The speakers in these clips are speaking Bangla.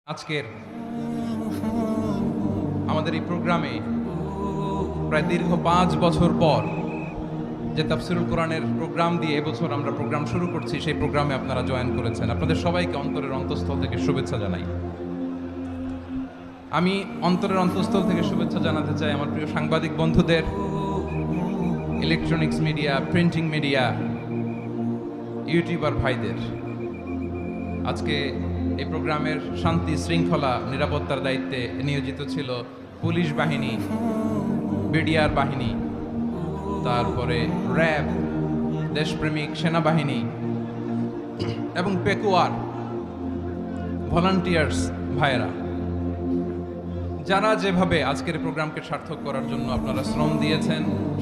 আজকের আমাদের এই প্রোগ্রামে প্রায় দীর্ঘ 5 বছর পর যে তাফসিরুল কোরআনের প্রোগ্রাম দিয়ে এবছর আমরা প্রোগ্রাম শুরু করছি, সেই প্রোগ্রামে আপনারা জয়েন করেছেন। আপনাদের সবাইকে অন্তরের অন্তঃস্থল থেকে শুভেচ্ছা জানাই। আমি অন্তরের অন্তঃস্থল থেকে শুভেচ্ছা জানাতে চাই আমার প্রিয় সাংবাদিক বন্ধুদের, electronics media, printing media, YouTuber ভাইদের। আজকে এই প্রোগ্রামের শান্তি শৃঙ্খলা নিরাপত্তার দায়িত্বে নিয়োজিত ছিল পুলিশ বাহিনী, বিডিআর বাহিনী, তারপরে র্যাব, দেশপ্রেমিক সেনাবাহিনী এবং পেকুয়ার ভলান্টিয়ার্স ভাইয়েরা, যারা যেভাবে আজকের প্রোগ্রামকে সার্থক করার জন্য আপনারা শ্রম দিয়েছেন,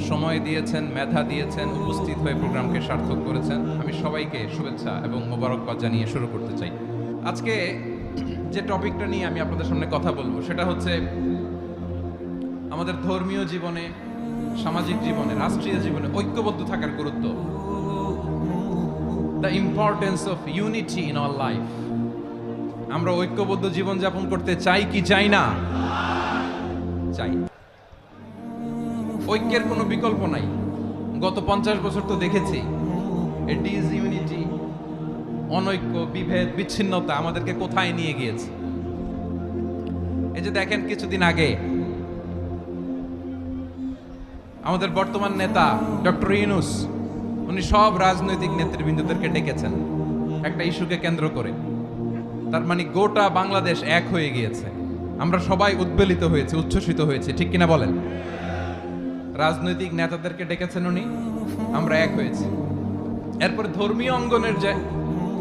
সময় দিয়েছেন, মেধা দিয়েছেন, উপস্থিত হয়ে প্রোগ্রামকে সার্থক করেছেন, আমি সবাইকে শুভেচ্ছা এবং মোবারকবাদ জানিয়ে শুরু করতে চাই। আজকে যে টপিকটা নিয়ে আমি আপনাদের সামনে কথা বলবো সেটা হচ্ছে আমাদের ধর্মীয় জীবনে, সামাজিক জীবনে, রাষ্ট্রীয় জীবনে ঐক্যবদ্ধ থাকার গুরুত্ব। The importance of unity in our life. আমরা ঐক্যবদ্ধ জীবন যাপন করতে চাই কি চাই না? চাই। ঐক্যের কোনো বিকল্প নাই। গত 50 বছর তো দেখেছি এই ডিসইউনিটি, অনৈক্য, বিভেদ, বিচ্ছিন্নতা আমাদেরকে কোথায় নিয়ে গিয়েছে। এই যে দেখেন, কিছুদিন আগে আমাদের বর্তমান নেতা ডক্টর ইউনূস, উনি সব রাজনৈতিক নেতৃবৃন্দদেরকে ডেকেছেন একটা ইস্যুকে কেন্দ্র করে। তার মানে গোটা বাংলাদেশ এক হয়ে গিয়েছে। আমরা সবাই উদ্বেলিত হয়েছে, উচ্ছ্বসিত হয়েছে, ঠিক কিনা বলেন? রাজনৈতিক নেতাদেরকে ডেকেছেন উনি, আমরা এক হয়েছি। এরপরে ধর্মীয় অঙ্গনের যে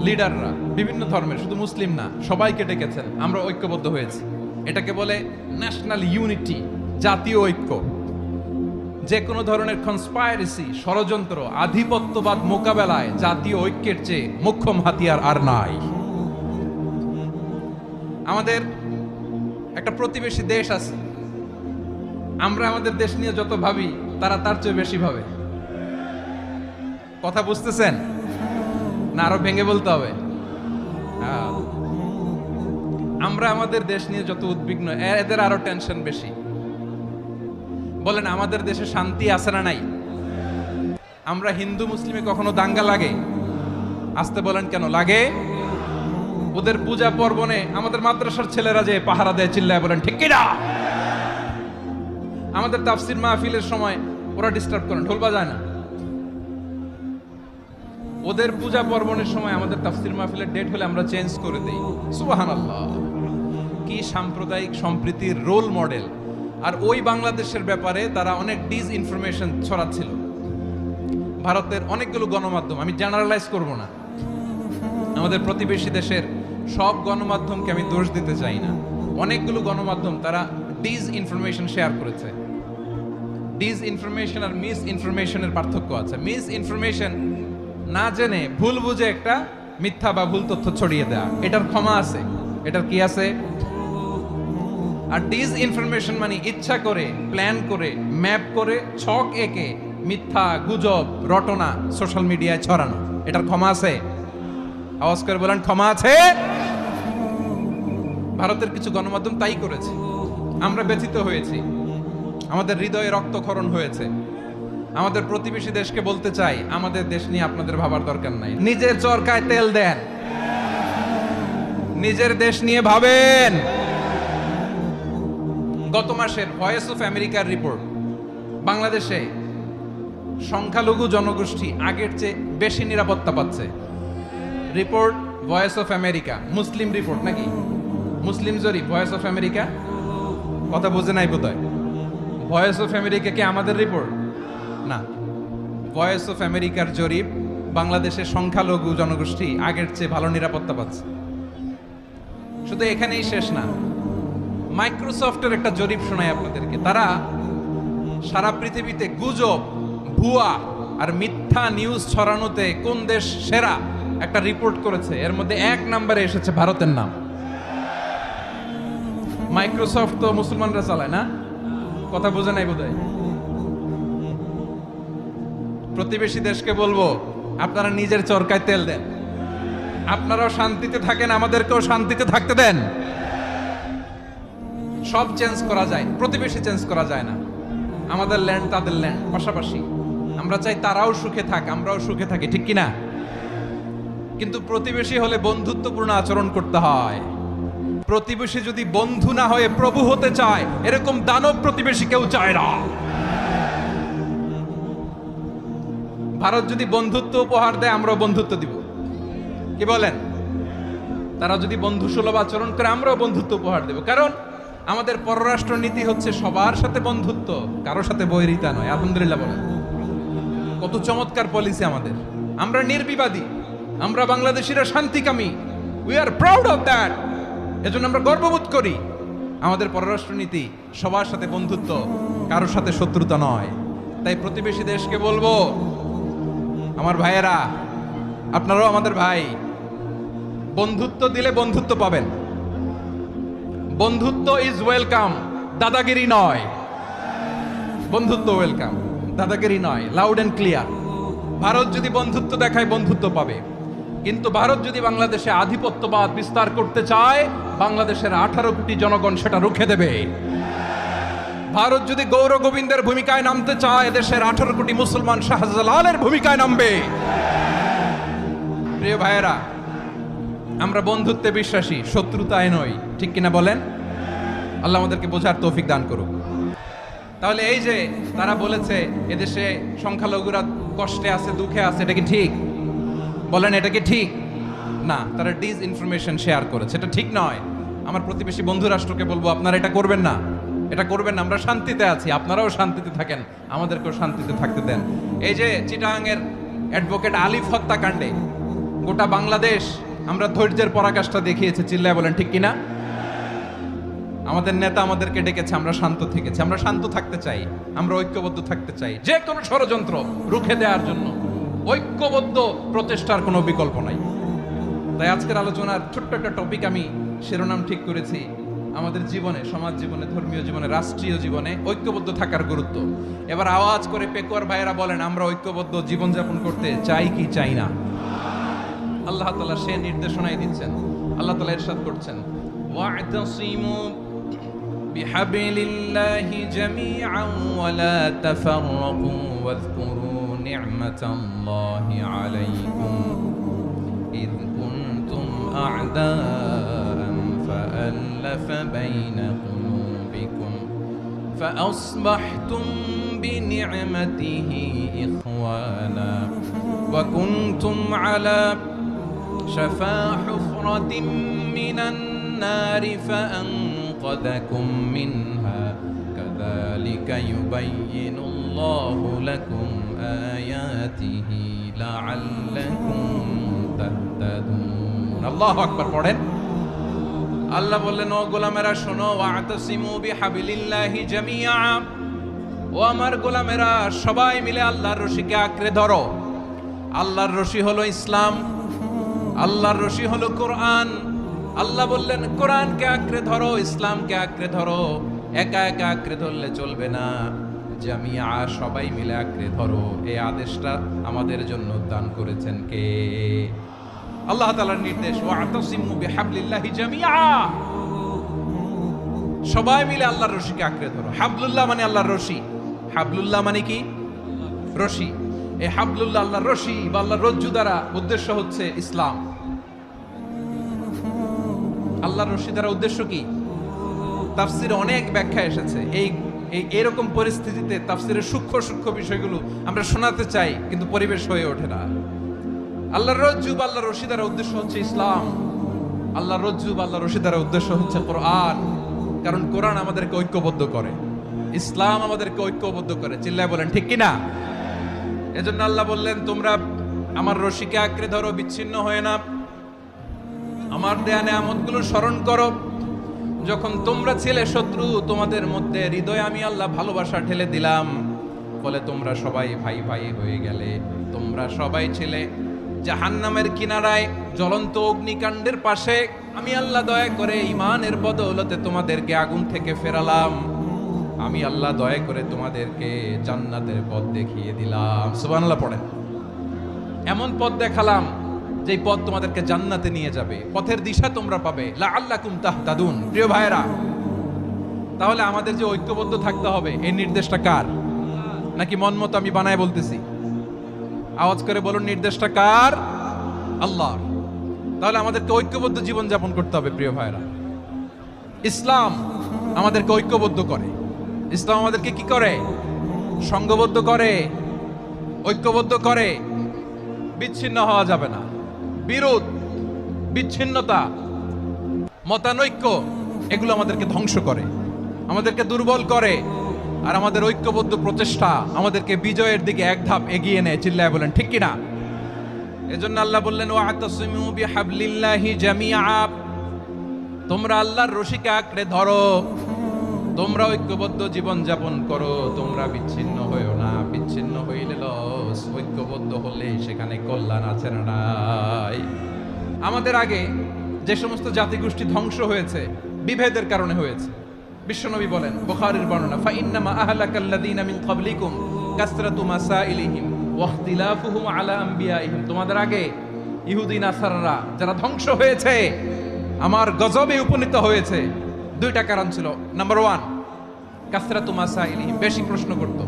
লিডাররা, বিভিন্ন ধর্মের, শুধু মুসলিম না, সবাইকে ডেকেছেন, আমরা ঐক্যবদ্ধ হয়েছি। এটাকে বলে ন্যাশনাল ইউনিটি, জাতীয় ঐক্য। যে কোনো ধরনের কনস্পাইরেসি, ষড়যন্ত্র, আধিপত্যবাদ মোকাবেলায় জাতীয় ঐক্যের চেয়ে মোক্ষম হাতিয়ার আর নাই। আমাদের একটা প্রতিবেশী দেশ আছে, আমরা আমাদের দেশ নিয়ে যত ভাবি তারা তার চেয়ে বেশি ভাবে। কথা বুঝতেছেন না? আরো ভেঙে বলতে হবে। আমরা আমাদের দেশ নিয়ে যত উদ্বিগ্ন, এদের আরো টেনশন বেশি। বলেন, আমাদের দেশে শান্তি আছে না নাই? আমরা হিন্দু মুসলিমে কখনো দাঙ্গা লাগে? আসতে বলেন, কেন লাগে? ওদের পূজা পার্বণে আমাদের মাদ্রাসার ছেলেরা যে পাহারা দেয়, চিল্লায় বলেন ঠিক কিনা? আমাদের তাফসির মাহফিলের সময় ওরা ডিস্টার্ব করেন, ঢোল বাজায় না। ওদের পূজা পার্বণের সময় আমাদের তাফসির মাহফিলের ডেট হলে আমরা চেঞ্জ করে দেই। সুবহানাল্লাহ! কি সাম্প্রদায়িক সম্প্রীতির রোল মডেল। আর ওই বাংলাদেশের ব্যাপারে তারা অনেক ডিসইনফরমেশন ছড়াচ্ছিল। ভারতের অনেকগুলো গণমাধ্যম, আমি জেনারেলাইজ করব না, আমাদের প্রতিবেশী দেশের সব গণমাধ্যমকে আমি দোষ দিতে চাই না, অনেকগুলো গণমাধ্যম তারা ডিসইনফরমেশন শেয়ার করেছে। ডিসইনফরমেশন আর মিস ইনফরমেশনের পার্থক্য আছে। মিস ইনফরমেশন না জেনে ভুল বুঝে একটা মিথ্যা বা ভুল তথ্য ছড়িয়ে দেয়া, এটার ক্ষমা আছে, এটার কি আছে? আর ডিসইনফরমেশন মানে ইচ্ছা করে, প্ল্যান করে, ম্যাপ করে, ছক এঁকে মিথ্যা, গুজব, রটনা সোশ্যাল মিডিয়ায় ছড়ানো, এটার ক্ষমা আছে? আওয়াজ করে বলেন, ক্ষমা আছে? ভারতের কিছু গণমাধ্যম তাই করেছে। আমরা ব্যথিত হয়েছি, আমাদের হৃদয়ে রক্তক্ষরণ হয়েছে। আমাদের প্রতিবেশী দেশকে বলতে চাই, আমাদের দেশ নিয়ে আপনাদের ভাবার দরকার নাই। নিজের চরকায় তেল দেন, নিজের দেশ নিয়ে ভাবেন। গত মাসের ভয়েস অফ আমেরিকার রিপোর্ট, বাংলাদেশে সংখ্যালঘু জনগোষ্ঠী আগের চেয়ে বেশি নিরাপত্তা পাচ্ছে। Report voice of America, Muslim report নাকি? মুসলিম জরিপ, ভয়েস অফ আমেরিকা। কথা বুঝে নাই বোধহয়। ভয়েস অফ আমেরিকা কি আমাদের রিপোর্ট? না, ভয়েস অফ আমেরিকার জরিপ, বাংলাদেশের সংখ্যালঘু জনগোষ্ঠী আগের চেয়ে ভালো নিরাপত্তা পাচ্ছে। শুধু এখানেই শেষ না, মাইক্রোসফটের একটা জরিপ শোনায় আপনাদেরকে। তারা সারা পৃথিবীতে গুজব, ভুয়া আর মিথ্যা নিউজ ছড়ানোতে কোন দেশ সেরা একটা রিপোর্ট করেছে। এর মধ্যে 1 নম্বরে এসেছে ভারতের নাম। মাইক্রোসফট তো মুসলমানরা চালায় না? কথা বোঝে নাই বোধহয়। প্রতিবেশী দেশকে বলবো, আপনারা নিজের চরকায় তেল দেন, আপনারাও শান্তিতে থাকেন, আমাদেরকেও শান্তিতে থাকতে দেন। সব চেঞ্জ করা যায়, প্রতিবেশী চেঞ্জ করা যায় না। আমাদের ল্যান্ড তাদের ল্যান্ড পাশাপাশি, আমরা চাই তারাও সুখে থাক, আমরাও সুখে থাকি, ঠিক কিনা? কিন্তু প্রতিবেশী হলে বন্ধুত্বপূর্ণ আচরণ করতে হয়। প্রতিবেশী যদি বন্ধু না হয়ে প্রভু হতে চায়, এরকম দানব প্রতিবেশী কেউ চায় না। ভারত যদি বন্ধুত্ব উপহার দেয়, আমরাও বন্ধুত্ব দিব, কি বলেন? তারা যদি বন্ধু সুলভ আচরণ করে, আমরাও বন্ধুত্ব উপহার দেব। কারণ আমাদের পররাষ্ট্র নীতি হচ্ছে সবার সাথে বন্ধুত্ব, কারো সাথে বৈরিতা নয়। আলহামদুলিল্লাহ বলেন, কত চমৎকার পলিসি আমাদের। আমরা নির্বিবাদী, আমরা বাংলাদেশিরা শান্তিকামী, we are proud of that. এজন্য আমরা গর্ববোধ করি। আমাদের পররাষ্ট্র নীতি সবার সাথে বন্ধুত্ব, কারোর সাথে শত্রুতা নয়। তাই প্রতিবেশী দেশকে বলবো, আমার ভাইয়েরা, আপনারাও আমাদের ভাই, বন্ধুত্ব দিলে বন্ধুত্ব পাবেন। বন্ধুত্ব ইজ ওয়েলকাম, দাদাগিরি নয়। বন্ধুত্ব ওয়েলকাম, দাদাগিরি নয়, লাউড এন্ড ক্লিয়ার। ভারত যদি বন্ধুত্ব দেখায়, বন্ধুত্ব পাবে। কিন্তু ভারত যদি বাংলাদেশে আধিপত্যবাদ বিস্তার করতে চায়, বাংলাদেশের 18 কোটি জনগণ সেটা রুখে দেবে। ভারত যদি গৌর গোবিন্দের ভূমিকায় নামতে চায়, দেশের 18 কোটি মুসলমান শাহজালালের ভূমিকায় নামবে। প্রিয় ভাইয়েরা, আমরা বন্ধুত্বে বিশ্বাসী, শত্রুতায় নই, ঠিক কিনা বলেন? আল্লাহ আমাদেরকে বোঝার তৌফিক দান করুক। তাহলে এই যে তারা বলেছে এদেশে সংখ্যালঘুরা কষ্টে আছে, দুঃখে আছে, এটা কি ঠিক? বলেন, এটা কি ঠিক? না, তারা ডিস ইনফরমেশন শেয়ার করেছে, এটা ঠিক নয়। আমার প্রতিবেশী বন্ধু রাষ্ট্রকে বলবো, আপনারা এটা করবেন না, এটা করবেন না। আমরা শান্তিতে আছি, আপনারাও শান্তিতে থাকেন, আমাদেরকেও শান্তিতে থাকতে দেন। এই যে চিটাগাংয়ের অ্যাডভোকেট আলিফ হত্যাকাণ্ডে গোটা বাংলাদেশ আমরা ধৈর্যের পরাকাষ্ঠা দেখিয়েছে, চিল্লায় বলেন ঠিক কিনা? আমাদের নেতা আমাদেরকে ডেকেছে, আমরা শান্ত থেকেছি। আমরা শান্ত থাকতে চাই, আমরা ঐক্যবদ্ধ থাকতে চাই। যে কোনো ষড়যন্ত্র রুখে দেওয়ার জন্য ঐক্যবদ্ধ প্রচেষ্টার কোনো বিকল্প নাই। তাই আজকের আলোচনার ছোট্ট একটা টপিক আমি শিরোনাম ঠিক করেছি, আমাদের জীবনে, সমাজ জীবনে, ধর্মীয় জীবনে, রাষ্ট্রীয় জীবনে ঐক্যবদ্ধ থাকার গুরুত্ব। এবার আওয়াজ করে পেকুয়ার ভাইয়েরা বলেন, আমরা ঐক্যবদ্ধ জীবনযাপন করতে চাই কি চাই না? আল্লাহ তাআলা সে নির্দেশনাই দিচ্ছেন। আল্লাহ তাআলা ইরশাদ করছেন, ওয়া'তাসিমু বিহাবলিল্লাহি জামিআন ওয়া লা তাফাররাকু ওয়াযকুরু নি'মাতাল্লাহি আলাইকুম ইয কুনতুম আ'দাআন ফাআল্লাফা বাইনা কুলুবিকুম فأصبحتم بنعمته إخوانا وكنتم على شفا حفرة من النار فأنقذكم منها كذلك يبين الله لكم آياته لعلكم تهتدون الله أكبر পড়েন আল্লাহ বললেন, ও গোলামেরা শোনো, ওয়া'তাসিমু বিহাবলিল্লাহি জামিআ, ও আমার গোলামেরা সবাই মিলে আল্লাহর রশিকে আঁকড়ে ধরো। আল্লাহর রশি হলো ইসলাম, আল্লাহর রশি হলো কোরআন। আল্লাহ বললেন কোরআনকে আঁকড়ে ধরো, ইসলামকে আঁকড়ে ধরো। একা একা আঁকড়ে ধরলে চলবে না, জামিআ সবাই মিলে আঁকড়ে ধরো। এই আদেশটা আমাদের জন্য দান করেছেন কে? আল্লাহ তাআলার নির্দেশ, ওয়া'তাসিমু বিহাবলিল্লাহি জামিআ, সবাই মিলে আল্লাহর রশিকে আঁকড়ে ধরো। হাবলুল্লাহ মানে আল্লাহর রশি। হাবলুল্লাহ মানে কি? রশি। এই হাবলুল্লাহ আল্লাহর রশি বা আল্লাহর রজ্জু দ্বারা উদ্দেশ্য হচ্ছে ইসলাম। আল্লাহর রশি দ্বারা উদ্দেশ্য কি? তাফসিরে অনেক ব্যাখ্যা এসেছে। এই এরকম পরিস্থিতিতে তাফসিরের সূক্ষ্ম সূক্ষ্ম বিষয়গুলো আমরা শোনাতে চাই, কিন্তু পরিবেশ হয়ে ওঠে না। আল্লাহর রজ্জু বা আল্লাহর রশি দ্বারা উদ্দেশ্য হচ্ছে ইসলাম। আল্লাহর রজ্জু বা আল্লাহর রশি দ্বারা উদ্দেশ্য হচ্ছে কোরআন। কারণ কোরআন আমাদেরকে ঐক্যবদ্ধ করে, ইসলাম আমাদেরকে ঐক্যবদ্ধ করে। চিল্লায় বলেন ঠিক কিনা? এজন্য আল্লাহ বললেন, তোমরা আমার রশিকে আঁকড়ে ধরো, বিচ্ছিন্ন হয়ে না। আমার দেয়া নেয়ামতগুলো স্মরণ করো। যখন তোমরা ছিলে শত্রু, তোমাদের মধ্যে হৃদয়ে আমি আল্লাহ ভালোবাসা ঢেলে দিলাম, ফলে তোমরা সবাই ভাই ভাই হয়ে গেলে। তোমরা সবাই ছিলে জাহান্নামের কিনারায়, জ্বলন্ত অগ্নিকাণ্ডের পাশে। আমি আল্লাহ দয়া করে ঈমানের বদৌলতে তোমাদেরকে আগুন থেকে ফেরালাম। আমি আল্লাহ দয়া করে তোমাদেরকে জান্নাতের পথ দেখিয়ে দিলাম। সুবহানাল্লাহ পড়েন। এমন পথ দেখালাম যে পথ তোমাদেরকে জান্নাতে নিয়ে যাবে, পথের দিশা তোমরা পাবে। লাআল্লাকুম তাহতাদুন। প্রিয় ভাইরা, তাহলে আমাদের যে ঐক্যবদ্ধ থাকতে হবে এই নির্দেশটা কার? নাকি মন মতো আমি বানায় বলতেছি? আওয়াজ করে বলুন, নির্দেশটা কার? আল্লাহর। তাহলে আমাদেরকে ঐক্যবদ্ধ জীবন যাপন করতে হবে প্রিয় ভাইরা। ইসলাম আমাদেরকে ঐক্যবদ্ধ করে। ইসলাম আমাদেরকে কি করে? সংঘবদ্ধ করে, ঐক্যবদ্ধ করে। বিচ্ছিন্ন হওয়া যাবে না। বিরোধ, বিচ্ছিন্নতা, মতানৈক্য এগুলো আমাদেরকে ধ্বংস করে, আমাদেরকে দুর্বল করে। আর আমাদের ঐক্যবদ্ধ প্রচেষ্টা আমাদেরকে বিজয়ের দিকে এক ধাপ এগিয়ে নেয়। চিল্লায় বলেন ঠিক কিনা? এজন্য আল্লাহ বললেন, ওয়াতাসিমু বিহাবলিল্লাহি জামিআ, তোমরা আল্লাহর রশিকে আঁকড়ে ধরো, তোমরা ঐক্যবদ্ধ জীবন যাপন করো, তোমরা বিচ্ছিন্ন হইও না। বিচ্ছিন্ন হইলে লস, ঐক্যবদ্ধ হলে সেখানে কল্যাণ আছে না নাই? আমাদের আগে যে সমস্ত জাতিগোষ্ঠী ধ্বংস হয়েছে বিভেদের কারণে হয়েছে। বিশ্বনবী বলেন, বুখারীর বর্ণনা, ফাইন্নামা আহলাকাল্লাযীনা মিন ক্বাবলিকুম কাসরাতু মাসাইলিহিম ওয়া ইখতিলাফুহুম আলা আম্বিয়াইহিম। তোমাদের আগে ইহুদি নাসারারা যারা ধ্বংস হয়েছে, আমার গজবে উপনীত হয়েছে, দুইটা কারণ ছিল। নাম্বার 1, কাসরাতু মাসাইলিহিম, বেশি প্রশ্ন করত,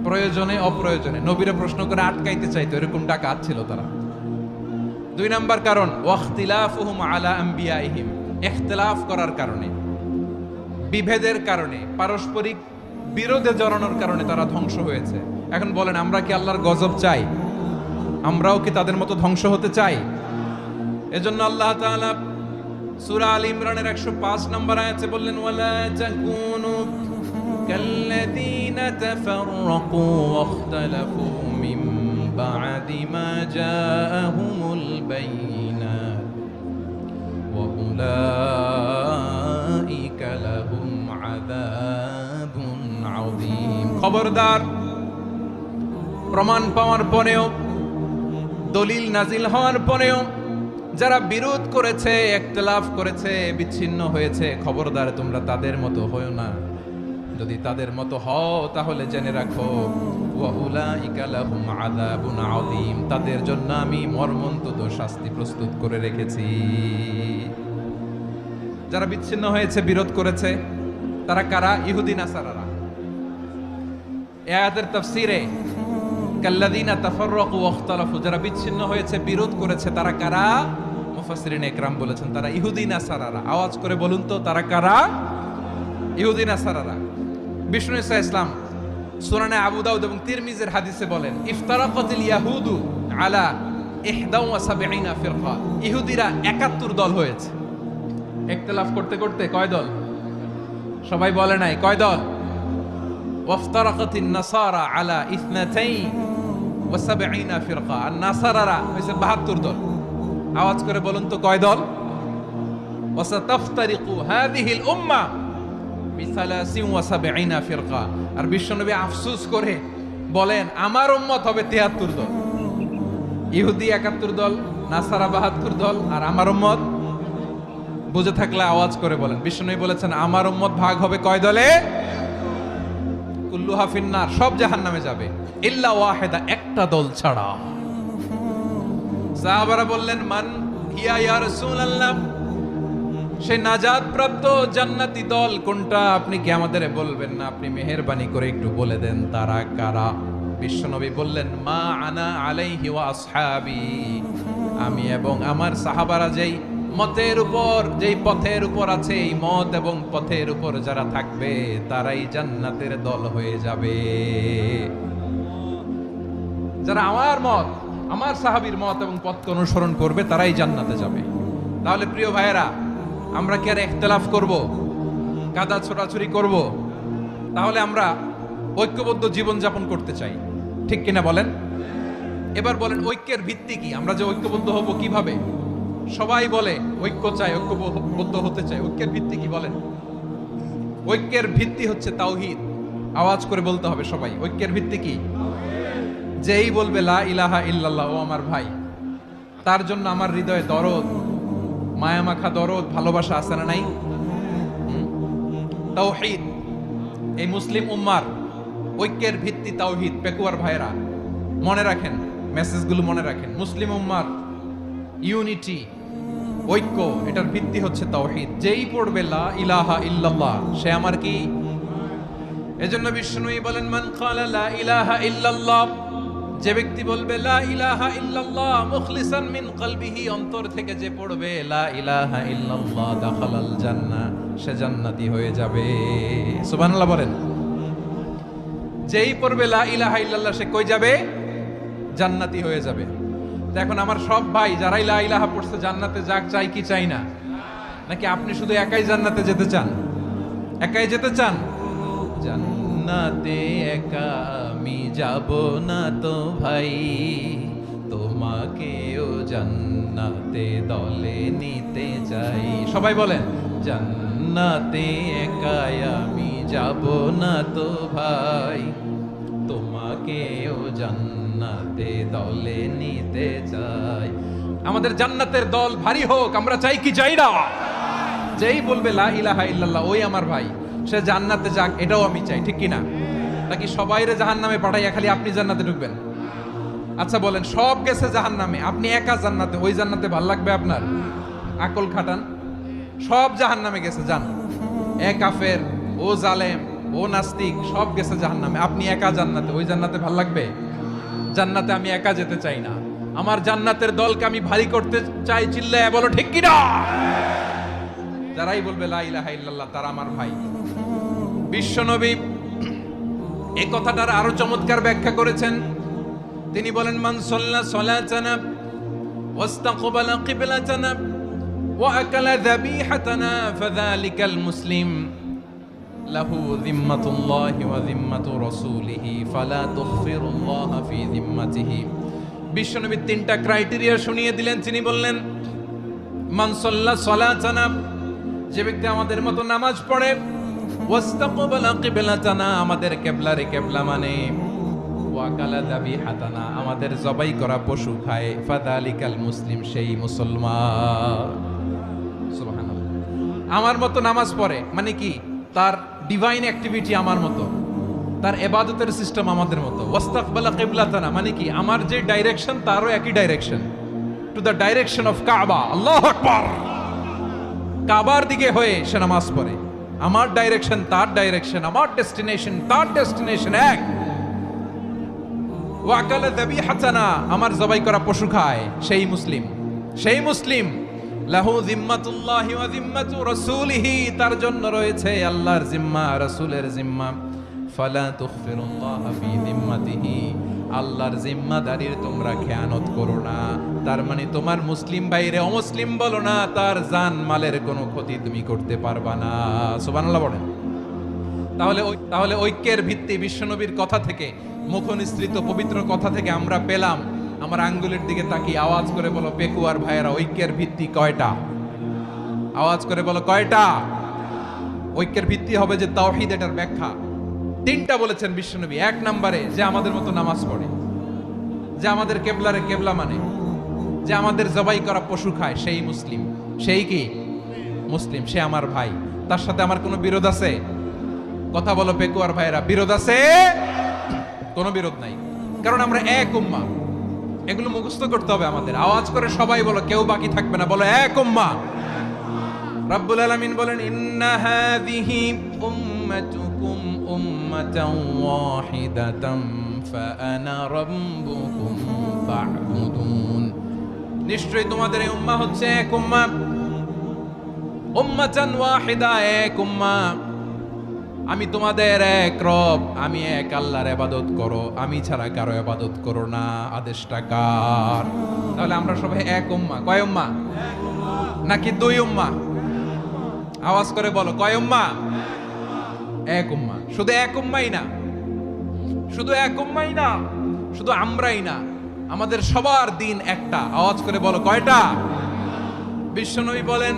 প্রয়োজনে অপ্রয়োজনে নবীরা প্রশ্ন করে আটকাইতে চাইতো, এরকম ডাকাত ছিল তারা। 2 নাম্বার কারণ, ওয়া ইখতিলাফুহুম আলা আম্বিয়াইহিম, ইখতিলাফ করার কারণে, বিভেদের কারণে, পারস্পরিক বিরোধে জড়ানোর কারণে তারা ধ্বংস হয়েছে। এখন বলেন, আমরা কি আল্লাহর গজব চাই? আমরাও কি তাদের মতো ধ্বংস হতে চাই? এজন্য আল্লাহ তাআলা সূরা আল ইমরানের 105 নম্বর আয়াতে বললেন, ওয়ালা তাকুনু কাল্লাযীনা তাফাররাকু ওয়াখতালাফু মিন বা'দি মা জাআহুমুল বাইয়িনাত ওয়া উলাইকা লাহুম আযাবুন আযীম। খবরদার, প্রমাণ পাওয়ার পরেও, দলিল নাজিল হওয়ার পরেও যারা বিরোধ করেছে, ইখতিলাফ করেছে, বিচ্ছিন্ন হয়েছে, খবরদার তোমরা তাদের মতো হয়ো না। যদি তাদের মতো হও তাহলে জেনে রাখো, ওয়া উলাইকা লাহুম আযাবুন আযীম, তাদের জন্য আমি মর্মন্তুদ শাস্তি প্রস্তুত করে রেখেছি। যারা বিচ্ছিন্ন হয়েছে, বিরোধ করেছে, তারা কারা? ইহুদি নাসারারা। এই আয়াতের তাফসীরে কাল্লাযীনা তাফাররাকু ওয়া ইখতালাফু, যারা বিচ্ছিন্ন হয়েছে, বিরোধ করেছে, তারা কারা? মুফাসসিরিন ইকরাম বলেছেন তারা ইহুদি নাসারারা। আওয়াজ করে বলুন তো, তারা কারা? ইহুদি নাসারারা। বিষ্ণু ঈসা ইসলাম সুনানে আবু দাউদ এবং তিরমিজির হাদিসে বলেন, ইফতারাকাতিল ইয়াহুদু আলা 71 ফিরকা, ইহুদিরা 71 দল হয়েছে। ইখতিলাফ করতে করতে কয় দল? সবাই বলে নাই, কয় দল? ওয়াফতারাকাতিন নাসারা আলা 72 ফিরকা, আর নাসারারা হয়েছে 72 দল। আওয়াজ করে বলুন তো, কয় দল? ওয়াসাতাফতারিকু হাযিহিল উম্মাহ বি73 ফিরকা। আর বিশ্বনবী আফসোস করে বলেন, আমার উম্মত হবে 73 দল। ইহুদি 71 দল, নাসারা 72 দল, আর আমার উম্মত, বুঝে থাকলে আওয়াজ করে বলেন। বিশ্বনবী বলেছেন, আমার উম্মত ভাগ হবে কয় দলে? কুল্লুহা ফিন্নার, সব জাহান্নামে যাবে, ইল্লা ওয়াহিদা, একটা দল ছাড়া। সাহাবারা বললেন, মান হিয়া ইয়া রাসূলুল্লাহ, সেই নাজাত প্রাপ্ত জান্নাতি দল কোনটা? আপনি কি আমাদের বলবেন না? আপনি মেহেরবানি করে একটু বলে দেন তারা কারা। বিশ্বনবী বললেন, মা আনা আলাইহি ওয়া আসহাবি, আমি এবং আমার সাহাবারা যেই মতের উপর, যেই পথের উপর আছে, এই মত এবং পথের উপর যারা থাকবে তারাই জান্নাতের দল হয়ে যাবে। যারা আমার মত, আমার সাহাবীর মত এবং পথকে অনুসরণ করবে তারাই জান্নাতে যাবে। তাহলে প্রিয় ভাইয়েরা, আমরা কি আর ইখতিলাফ করব, কাদা ছোড়াছুরি করব? তাহলে আমরা ঐক্যবদ্ধ জীবন যাপন করতে চাই, ঠিক কিনা বলেন? এবার বলেন, ঐক্যের ভিত্তি কি? আমরা যে ঐক্যবদ্ধ হব কিভাবে? সবাই বলে ঐক্য চাই, ঐক্যবদ্ধ হতে চাই। ঐক্যের ভিত্তি কি বলেন? ঐক্যের ভিত্তি হচ্ছে তাওহীদ। আওয়াজ করে বলতে হবে সবাই, ঐক্যের ভিত্তি কি? যেই বলবে লা ইলাহা ইল্লাল্লাহ, ও আমার ভাই, তার জন্য আমার হৃদয়ে দরদ, মায়ামাখা দরদ, ভালোবাসা আছে না নাই? তাওহীদ। এই মুসলিম উম্মার ঐক্যের ভিত্তি তাওহীদ। পেকুয়ার ভাইরা মনে রাখেন, মেসেজগুলো মনে রাখেন। মুসলিম উম্মার ইউনিটি, ঐক্য, এটার ভিত্তি হচ্ছে তাওহীদ। যেই পড়বে লা ইলাহা ইল্লাল্লাহ সে আমার কি? এজন্য বিষ্ণুই বলেন মান ক্বালা লা ইলাহা ইল্লাল্লাহ, যে ব্যক্তি বলবে লা ইলাহা ইল্লাল্লাহ মুখলিসান মিন কলবিহি, অন্তর থেকে যে পড়বে লা ইলাহা ইল্লাল্লাহ দাখালাল জান্নাহ, সে জান্নাতি হয়ে যাবে। সুবহানাল্লাহ বলেন। যেই পড়বে লা ইলাহা ইল্লাল্লাহ সে কই যাবে? জান্নাতি হয়ে যাবে। তো এখন আমার সব ভাই যারাই লা ইলাহা পড়ছে জান্নাতে যাক, চাই কি চাই না? নাকি আপনি শুধু একাই জান্নাতে যেতে চান? একাই যেতে চান? জান্নাতে একা আমি যাব না তো ভাই, তোমাকেও জান্নাতে দলে নিতে চাই। সবাই বলেন জান্নাতে একা আমি যাব না তো ভাই, তোমাকেও জান্নাতে দলে নিতে চাই। আমাদের জান্নাতের দল ভারী হোক, আমরা চাই কি চাই না? যেই বলবে লা ইলাহা ইল্লাল্লাহ ওই আমার ভাই, সে জান্নাতে যাক, এটাও আমি চাই, ঠিক কিনা? নাকি সবাইরে জাহান্নামে পাঠাইয়া খালি আপনি জান্নাতে ঢুকবেন? আচ্ছা বলেন, সব গেছে জাহান্নামে, আপনি একা জান্নাতে, ওই জান্নাতে ভাল লাগবে আপনার? আকল খাটান। সব জাহান্নামে গেছে, যান। এ কাফের, ও জালেম, ও নাস্তিক, সব গেছে জাহান্নামে, আপনি একা জান্নাতে, ওই জান্নাতে ভাল লাগবে? জান্নাতে আমি একা যেতে চাই না, আমার জান্নাতের দলকে আমি ভারী করতে চাই। চিল্লায় বলো ঠিক কিনা? যারাই বলবে লা ইলাহা ইল্লাল্লাহ তারা আমার ভাই। বিশ্বনবী এই কথাটার আরো চমৎকার ব্যাখ্যা করেছেন। তিনি বলেন মান সাল্লা সালাতানা ওয়াস্তাকবালা কিবলাতানা ওয়া আকালা যাবিহাতানা ফাযালিকাল মুসলিম লাহু যিম্মাতুল্লাহি ওয়া যিম্মাতু রাসূলিহি ফালা তুগফিরুল্লাহ ফি যিম্মাতিহি। বিশ্বনবী তিনটা ক্রাইটেরিয়া শুনিয়ে দিলেন। তিনি বললেন মান সাল্লা সালাতানা, যে ব্যক্তি আমাদের মতো নামাজ পড়ে, ওয়াস্তাকবালা কিবলাতানা, আমাদের কিবলারে কিবলা মানে, ওয়াকালা যাবিহাতানা, আমাদের জবাই করা পশু খায়, ফাযালিকাল মুসলিম, সেই মুসলমান। সুবহানাল্লাহ। আমার মতো নামাজ পড়ে মানে কি? তার ডিভাইন অ্যাক্টিভিটি আমার মতো, তার ইবাদতের সিস্টেম আমাদের মতো। ওয়াস্তাকবালা কিবলাতানা মানে কি? আমার যে ডাইরেকশন তারও একই direction, to the direction of কাবা। আল্লাহু আকবার। কাবার দিকে হয়ে সে নামাজ পড়ে। আমার ডাইরেকশন তার ডাইরেকশন, আমার ডেস্টিনেশন তার ডেস্টিনেশন এক। ওয়াকালা যাবিহাতানা, আমার জবাই করা পশু খায়, সেই মুসলিম। সেই মুসলিম। লাহু যিম্মাতুল্লাহি ওয়া যিম্মাতু রাসূলিহি, তার জন্য রয়েছে আল্লাহর জিম্মা, রাসূলের জিম্মা। ফালা তুগফিরুল্লাহ ফি যিম্মাতিহি, আল্লাহর জিম্মাদারির তোমরা খেয়ানত করো না। তার মানে তোমার মুসলিম বাইরে অমুসলিম বলো না, তার জান মালের কোনো ক্ষতি তুমি করতে পারবা না। সুবহানাল্লাহ বলেন। তাহলে ঐক্যের ভিত্তি বিশ্বনবীর কথা থেকে, মুখনিসৃত পবিত্র কথা থেকে আমরা পেলাম। আমার আঙ্গুলের দিকে তাকিয়ে আওয়াজ করে বলো পেকুয়ার ভাইয়েরা, ঐক্যের ভিত্তি কয়টা? আওয়াজ করে বলো কয়টা? ঐক্যের ভিত্তি হবে যে তাওহীদ, এটার ব্যাখ্যা তিনটা বলেছেন বিশ্বনবী। এক নম্বরে যে আমাদের মতো নামাজ পড়ে, যে আমাদের কেবলারে কেবলা মানে, যে আমাদের জবাই করা পশু খায়, সেই মুসলিম। সেই কি মুসলিম? সে আমার ভাই। তার সাথে আমার কোনো বিরোধ আছে? কথা বলো পেকুয়ার ভাইয়েরা, বিরোধ আছে? কোনো বিরোধ নাই, কারণ আমরা এক উম্মাহ। এগুলো মুখস্থ করতে হবে আমাদের। আওয়াজ করে সবাই বলো, কেউ বাকি থাকবে না, বলো এক উম্মাহ। রব্বুল আলামিন বলেন ইন্না হাযিহি উম্মাতুকুম উম্মাতান ওয়াহিদাতাম ফাআনা রাব্বুকুম ফা'বুদুন, নিশ্চয়ই তোমাদের এই উম্মাহ হচ্ছে এক উম্মাহ। উম্মাতান ওয়াহিদা, এক উম্মাহ। আমি তোমাদের এক রব, আমি এক আল্লাহর ইবাদত করো, আমি ছাড়া কারো ইবাদত করো না। আদেশটা কার? তাহলে আমরা সবাই এক উম্মাহ। কয় উম্মাহ? নাকি দুই উম্মাহ? আওয়াজ করে বলো কয় উম্মাহ? এক উম্মাহ। শুধু এক উম্মাহই না, শুধু এক উম্মাহই না, শুধু আমরাই না, আমাদের সবার দিন একটা। আওয়াজ করে বলো কয়টা? বিশ্বনবী বলেন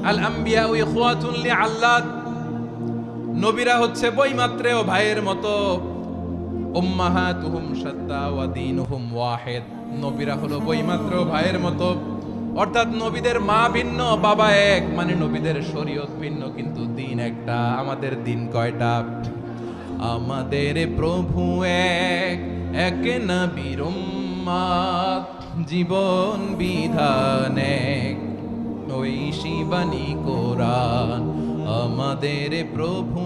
আল আম্বিয়া ইখওয়াতুন লিআল্লাত, নবীরা হচ্ছে বৈমাত্রেয় ভাইয়ের মতো। উম্মাহাতুহুম শাত্তা ওয়া দীনুহুম ওয়াহিদ, নবীরা হলো বৈমাত্রেয় ভাইয়ের মতো। অর্থাৎ নবীদের মা ভিন্ন, বাবা এক, মানে নবীদের শরীয়ত ভিন্ন, কিন্তু দিন একটা। আমাদের দিন কয়টা? আমাদের প্রভু এক, এক নবীর উম্মত, জীবন বিধান এক। ওই শিবানী কোরআন। আমাদের প্রভু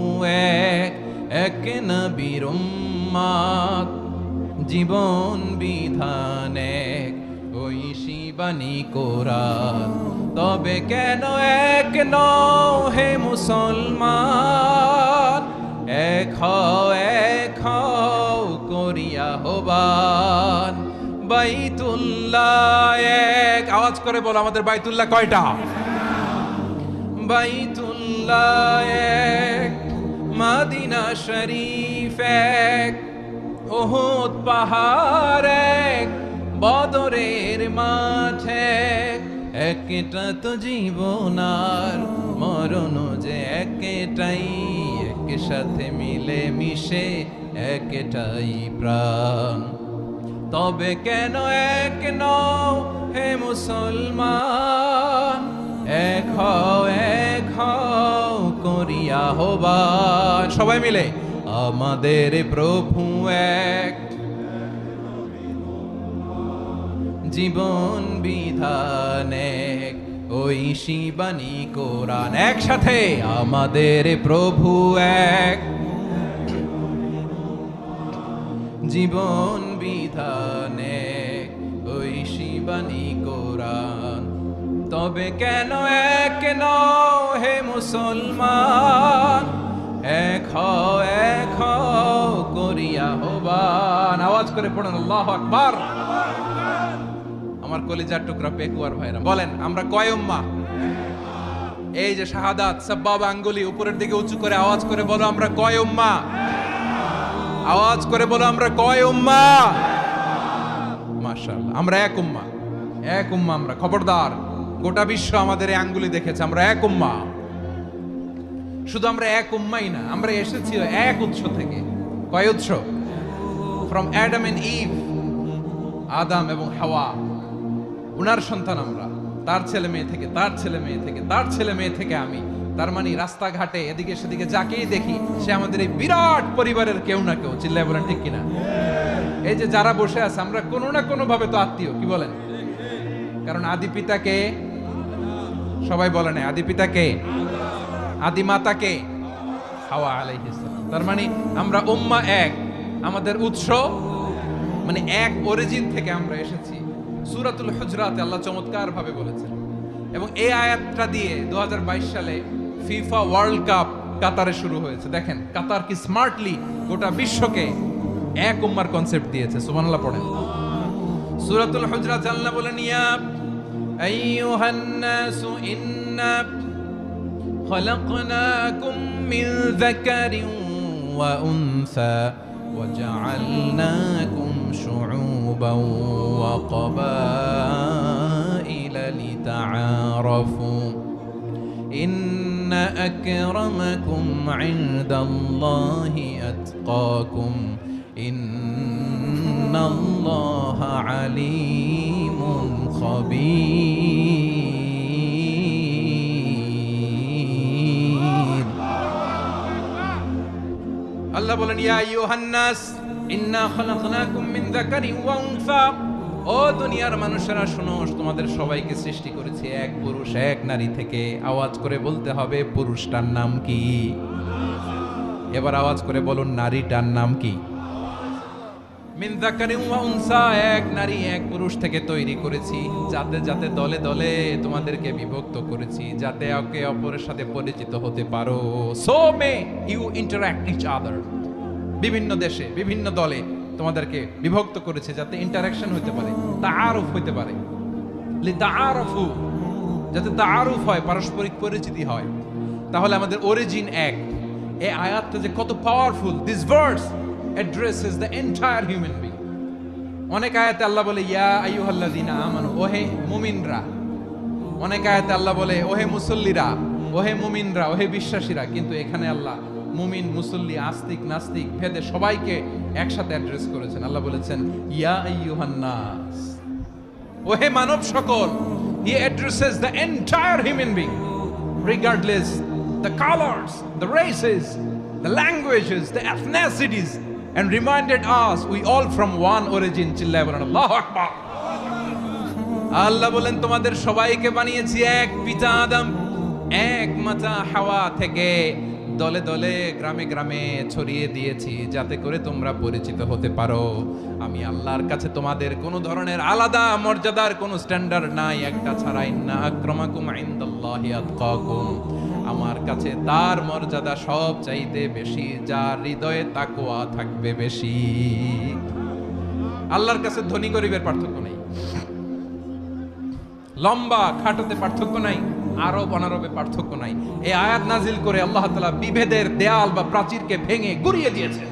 এক, এক নবীর উম্মত, জীবন বিধান এক, ওই শিবানী কোরআন। তবে কেন এক নও হে মুসলমান, এক হও করিয়া হবান। বাইতুল্লাহ এক, আওয়াজ করে বলো আমাদের বাইতুল্লাহ কয়টা? বাইতুল্লাহ এক, মদিনা শরীফ এক, উহুদ পাহাড় এক, বদরের মাঠ এক। একটা তো জীবন আর মরণ যে একটাই, একের সাথে মিলে মিশে একটাই প্রাণ। তবে কেন এক নও হে মুসলমান, এক হও করিয়া হবান। সবাই মিলে আমাদের প্রভু এক, জীবন বিধান এক, ওই শিবানী কোরআন। একসাথে আমাদের প্রভু এক, জীবন বিধান এক, ওই শিবানী কোরআন। তবে কেন এক নও হে মুসলমান, এক হও করিয়া হবান। আওয়াজ করে পড়ুন আল্লাহু আকবার। আমার কলিজার টুকরা পেকুয়ার ভাইরা বলেন আমরা কয় উম্মাহ? এই যে শাহাদাত সাব্বাব আঙ্গুলি উপরের দিকে উঁচু করে আওয়াজ করে বলো আমরা কয় উম্মাহ? আওয়াজ করে বলো আমরা কয় উম্মাহ? মাশাআল্লাহ, আমরা এক উম্মাহ, এক উম্মাহ আমরা। খবরদার, গোটা বিশ্ব আমাদের এই আঙ্গুলি দেখেছে, আমরা এক উম্মাহ। শুধু আমরা এক উম্মাই না, আমরা এসেছি এক উৎস থেকে। কয় উৎস? ফ্রম অ্যাডাম এন্ড ইভ, আদম এবং হাওয়া, উনার সন্তান আমরা। তার ছেলে মেয়ে থেকে, তার ছেলে মেয়ে থেকে, তার ছেলে মেয়ে থেকে আমি। তার মানে রাস্তাঘাটে এদিকে সেদিকে যাকেই দেখি সে আমাদের এই বিরাট পরিবারের কেউ না কেউ। চিল্লায় বলেন ঠিক কিনা? এই যে যারা বসে আছে আমরা কোনো না কোনো ভাবে তো আত্মীয়, কি বলেন? কারণ আদি পিতাকে সবাই বলে না, আদি পিতাকে, আদি মাতাকে হাওয়া আলাইহিস সালাম। তার মানে আমরা উম্মাহ এক, আমাদের উৎস মানে এক অরিজিন থেকে আমরা এসেছি। সূরাতুল হুজরাতে আল্লাহ চমৎকার ভাবে বলেছেন, এবং এই আয়াতটা দিয়ে 2022 সালে ফিফা ওয়ার্ল্ড কাপ কাতারে শুরু হয়েছে। দেখেন কাতার কি স্মার্টলি গোটা বিশ্বকে এক উম্মার কনসেপ্ট দিয়েছে। সুবহানাল্লাহ পড়েন। সূরাতুল হুজরাত আল্লাহ বলেন, ইয়া আইয়ুহান নাসু ইন্না খলাকনাকুম মিন যাকারিন ওয়া উনসা وجعلناكم شعوبا وقبائل لتعارفوا إن أكرمكم عند الله أتقاكم إن الله عليم خبير আল্লাহ বলেন, ইয়া আইয়ুহান নাস ইন্না খলাকনাকুম মিন যাকারিন ওয়া উনসা, ও দুনিয়ার মানুষেরা শোনো, তোমাদের সবাইকে সৃষ্টি করেছি এক পুরুষ এক নারী থেকে। আওয়াজ করে বলতে হবে পুরুষটার নাম কি? এবার আওয়াজ করে বলুন নারীটার নাম কি? মিন যাকারিন ওয়া উনসা, এক নারী এক পুরুষ থেকে তৈরি করেছি। যাতে যাতে দলে দলে তোমাদেরকে বিভক্ত করেছি, যাতে একে অপরের সাথে পরিচিত হতে পারো। So may you interact each other. বিভিন্ন দেশে বিভিন্ন দলে তোমাদেরকে বিভক্ত করেছে যাতে ইন্টারঅ্যাকশন হতে পারে, তাআরুফ হতে পারে। লিতাআরফু, যাতে তাআরুফ হয়, পারস্পরিক পরিচিতি হয়। তাহলে আমাদের অরিজিন এক। এই আয়াতটা যে কত powerful! This verse addresses the entire human being. অনেক আয়াতে আল্লাহ বলে ইয়া আইয়ুহাল্লাযীনা আমানু, ওহে মুমিনরা। অনেক আয়াতে আল্লাহ বলে ওহে মুসল্লিরা, ওহে মুমিনরা, ওহে বিশ্বাসীরা। কিন্তু এখানে আল্লাহ মুমিন, মুসল্লি, আস্তিক, নাস্তিক ভেদে সবাইকে একসাথে অ্যাড্রেস করেছেন। আল্লাহ বলেছেন ইয়া আইয়ুহান নাস, ওহে মানব সকল। He addresses the entire human being regardless the colors, the races, the languages, the ethnicities, and reminded us we all from one origin. Chillay bolan Allahu Akbar. আল্লাহ বলেন তোমাদের সবাইকে বানিয়েছি এক পিতা আদম, এক মাতা হাওয়া থেকে, দলে দলে গ্রামে গ্রামে ছড়িয়ে দিয়েছি যাতে করে তোমরা পরিচিত হতে পারো। আমি আল্লাহর কাছে তোমাদের কোনো ধরনের আলাদা মর্যাদার কোনো স্ট্যান্ডার্ড নাই, একটা ছাড়া। ইন্না আক্রামাকুম ইনদাল্লাহি আতকাকুম, আমার কাছে তার মর্যাদা সব চাইতে বেশি যার হৃদয়ে তাকওয়া থাকবে বেশি। আল্লাহর কাছে ধনী গরিবের পার্থক্য নেই, লম্বা খাটোতে পার্থক্য নাই, আরব অনারবে পার্থক্য নাই। এই আয়াত নাজিল করে আল্লাহ তাআলা বিভেদের দেয়াল বা প্রাচীরকে ভেঙে গুড়িয়ে দিয়েছে।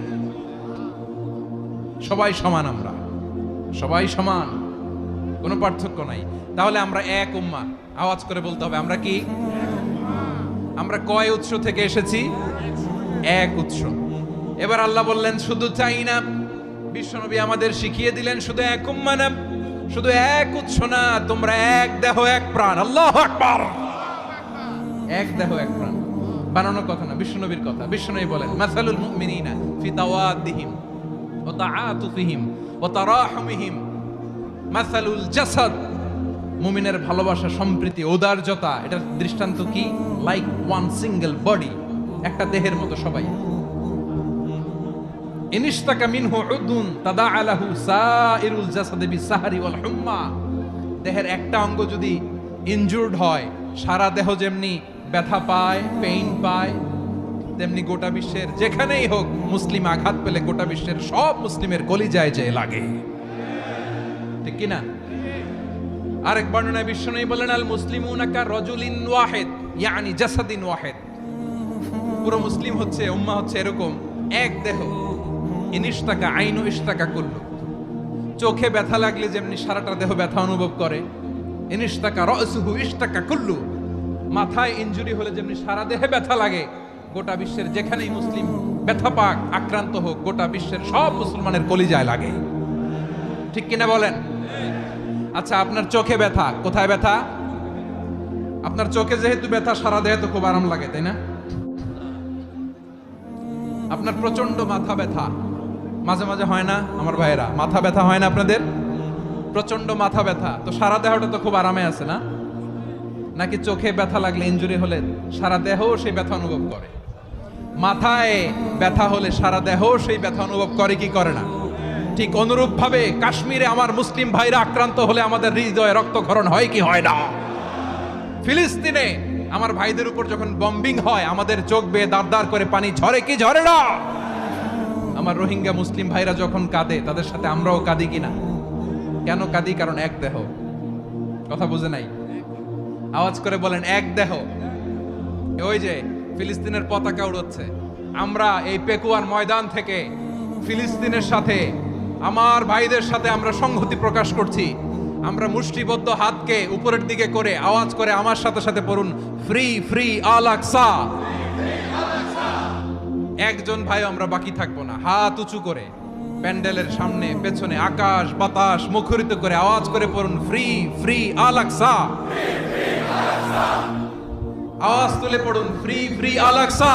সবাই সমান, আমরা সবাই সমান, কোনো পার্থক্য নাই। তাহলে আমরা এক উম্মাহ, আওয়াজ করে বলতে হবে আমরা কি? আমরা কয় উৎস থেকে এসেছি? এক উৎস। এবার আল্লাহ বললেন শুধু চাই না, বিশ্বনবী আমাদের শিখিয়ে দিলেন শুধু এক উম্মাহ না, শুধু এক উৎস না, তোমরা এক দেহ এক প্রাণ। আল্লাহু আকবার। এক দেহ এক প্রাণ বানানোর কথা না, বিশ্বনবীর কথা। বিশ্বনবী বলেন মাসালুল মুমিনিনা ফি তাওয়াদ্দিহিম ওয়া তাআতুফিহিম ওয়া তারাহুমিহিম মাসালুল জাসাদ। মুমিনের ভালোবাসা, সম্প্রীতি, ঔদার্যতা, এটার দৃষ্টান্ত কি? লাইক ওয়ান সিঙ্গেল বডি, একটা দেহের মতো সবাই। ইনিশতাকা মিনহু উদুন তাদাআ লাহু সাইরুল জাসাদি বিসাহরি ওয়াল হুম্মা। দেহের একটা অঙ্গ যদি ইনজুরড হয়, সারা দেহ যেমনি ব্যথা পায়, পেইন পায়, তেমনি গোটা বিশ্বের যেখানেই হোক মুসলিম আঘাত পেলে গোটা বিশ্বের সব মুসলিমের কলিজায় যে লাগে, ঠিক কি না? আরেক বর্ণনায় বিশ্বনবী বলেন আল মুসলিমুনা কা রাজুলিন ওয়াহিদ ইয়ানি জাসাদিন ওয়াহিদ। পুরো মুসলিম হচ্ছে, উম্মাহ হচ্ছে এরকম এক দেহ। ইনিশতাকা আইনু ইশতাকা কুল্লু। চোখে ব্যথা লাগলে যেমনি সারাটা দেহ ব্যথা অনুভব করে, ইনিশতাকা রাসুহু ইশতাকা কুল্লু। মাথায় ইনজুরি হলে যেমনি সারা দেহে ব্যথা লাগে, গোটা বিশ্বের যেখানেই মুসলিম ব্যথা পাক, আক্রান্ত হোক, গোটা বিশ্বের সব মুসলমানের কলিজায় লাগে, ঠিক কিনা বলেন? আচ্ছা, আপনার চোখে ব্যথা, কোথায় ব্যথা? আপনার চোখে যেহেতু ব্যথা, সারা দেহে তো খুব আরাম লাগে, তাই না? আপনার প্রচন্ড মাথা ব্যথা মাঝে মাঝে হয় না আমার ভাইয়েরা? মাথা ব্যথা হয় না আপনাদের? প্রচন্ড মাথা ব্যথা, তো সারা দেহটা তো খুব আরামে আছে না? নাকি চোখে ব্যথা লাগলে, ইনজুরি হলে সারা দেহ সেই ব্যথা অনুভব করে? মাথায় ব্যথা হলে সারা দেহ সেই ব্যথা অনুভব করে কি করে না? ঠিক অনুরূপ ভাবে কাশ্মীরে আমার মুসলিম ভাইরা আক্রান্ত হলে আমাদের হৃদয়ে রক্তক্ষরণ হয় কি হয় না? ফিলিস্তিনে আমার ভাইদের উপর যখন বম্বিং হয়, আমাদের চোখ বেয়ে দাঁড় দাঁড় করে পানি ঝরে কি ঝরে না? আমার রোহিঙ্গা মুসলিম ভাইরা যখন কাঁদে, তাদের সাথে আমরাও কাঁদি কিনা? কেন কাঁদি? কারণ এক দেহ। কথা বুঝে নাই? আওয়াজ করে বলেন এক দেহ। ওই যে ফিলিস্তিনের পতাকা উড়ছে, আমরা এই পেকুয়ার ময়দান থেকে ফিলিস্তিনের সাথে, আমার ভাইদের সাথে আমরা সংহতি প্রকাশ করছি। আমরা মুষ্টিবদ্ধ হাতকে উপরের দিকে করে আওয়াজ করে আমার সাথে সাথে পড়ুন, ফ্রি ফ্রি আল আকসা। একজন ভাই আমরা বাকি থাকবো না, হাত উঁচু করে প্যান্ডেলের সামনে পেছনে আকাশ বাতাস মুখরিত করে আওয়াজ করে পড়ুন, ফ্রি ফ্রি আল আকসা। আওয়াজ তুলে পড়ুন, free free Al Aqsa,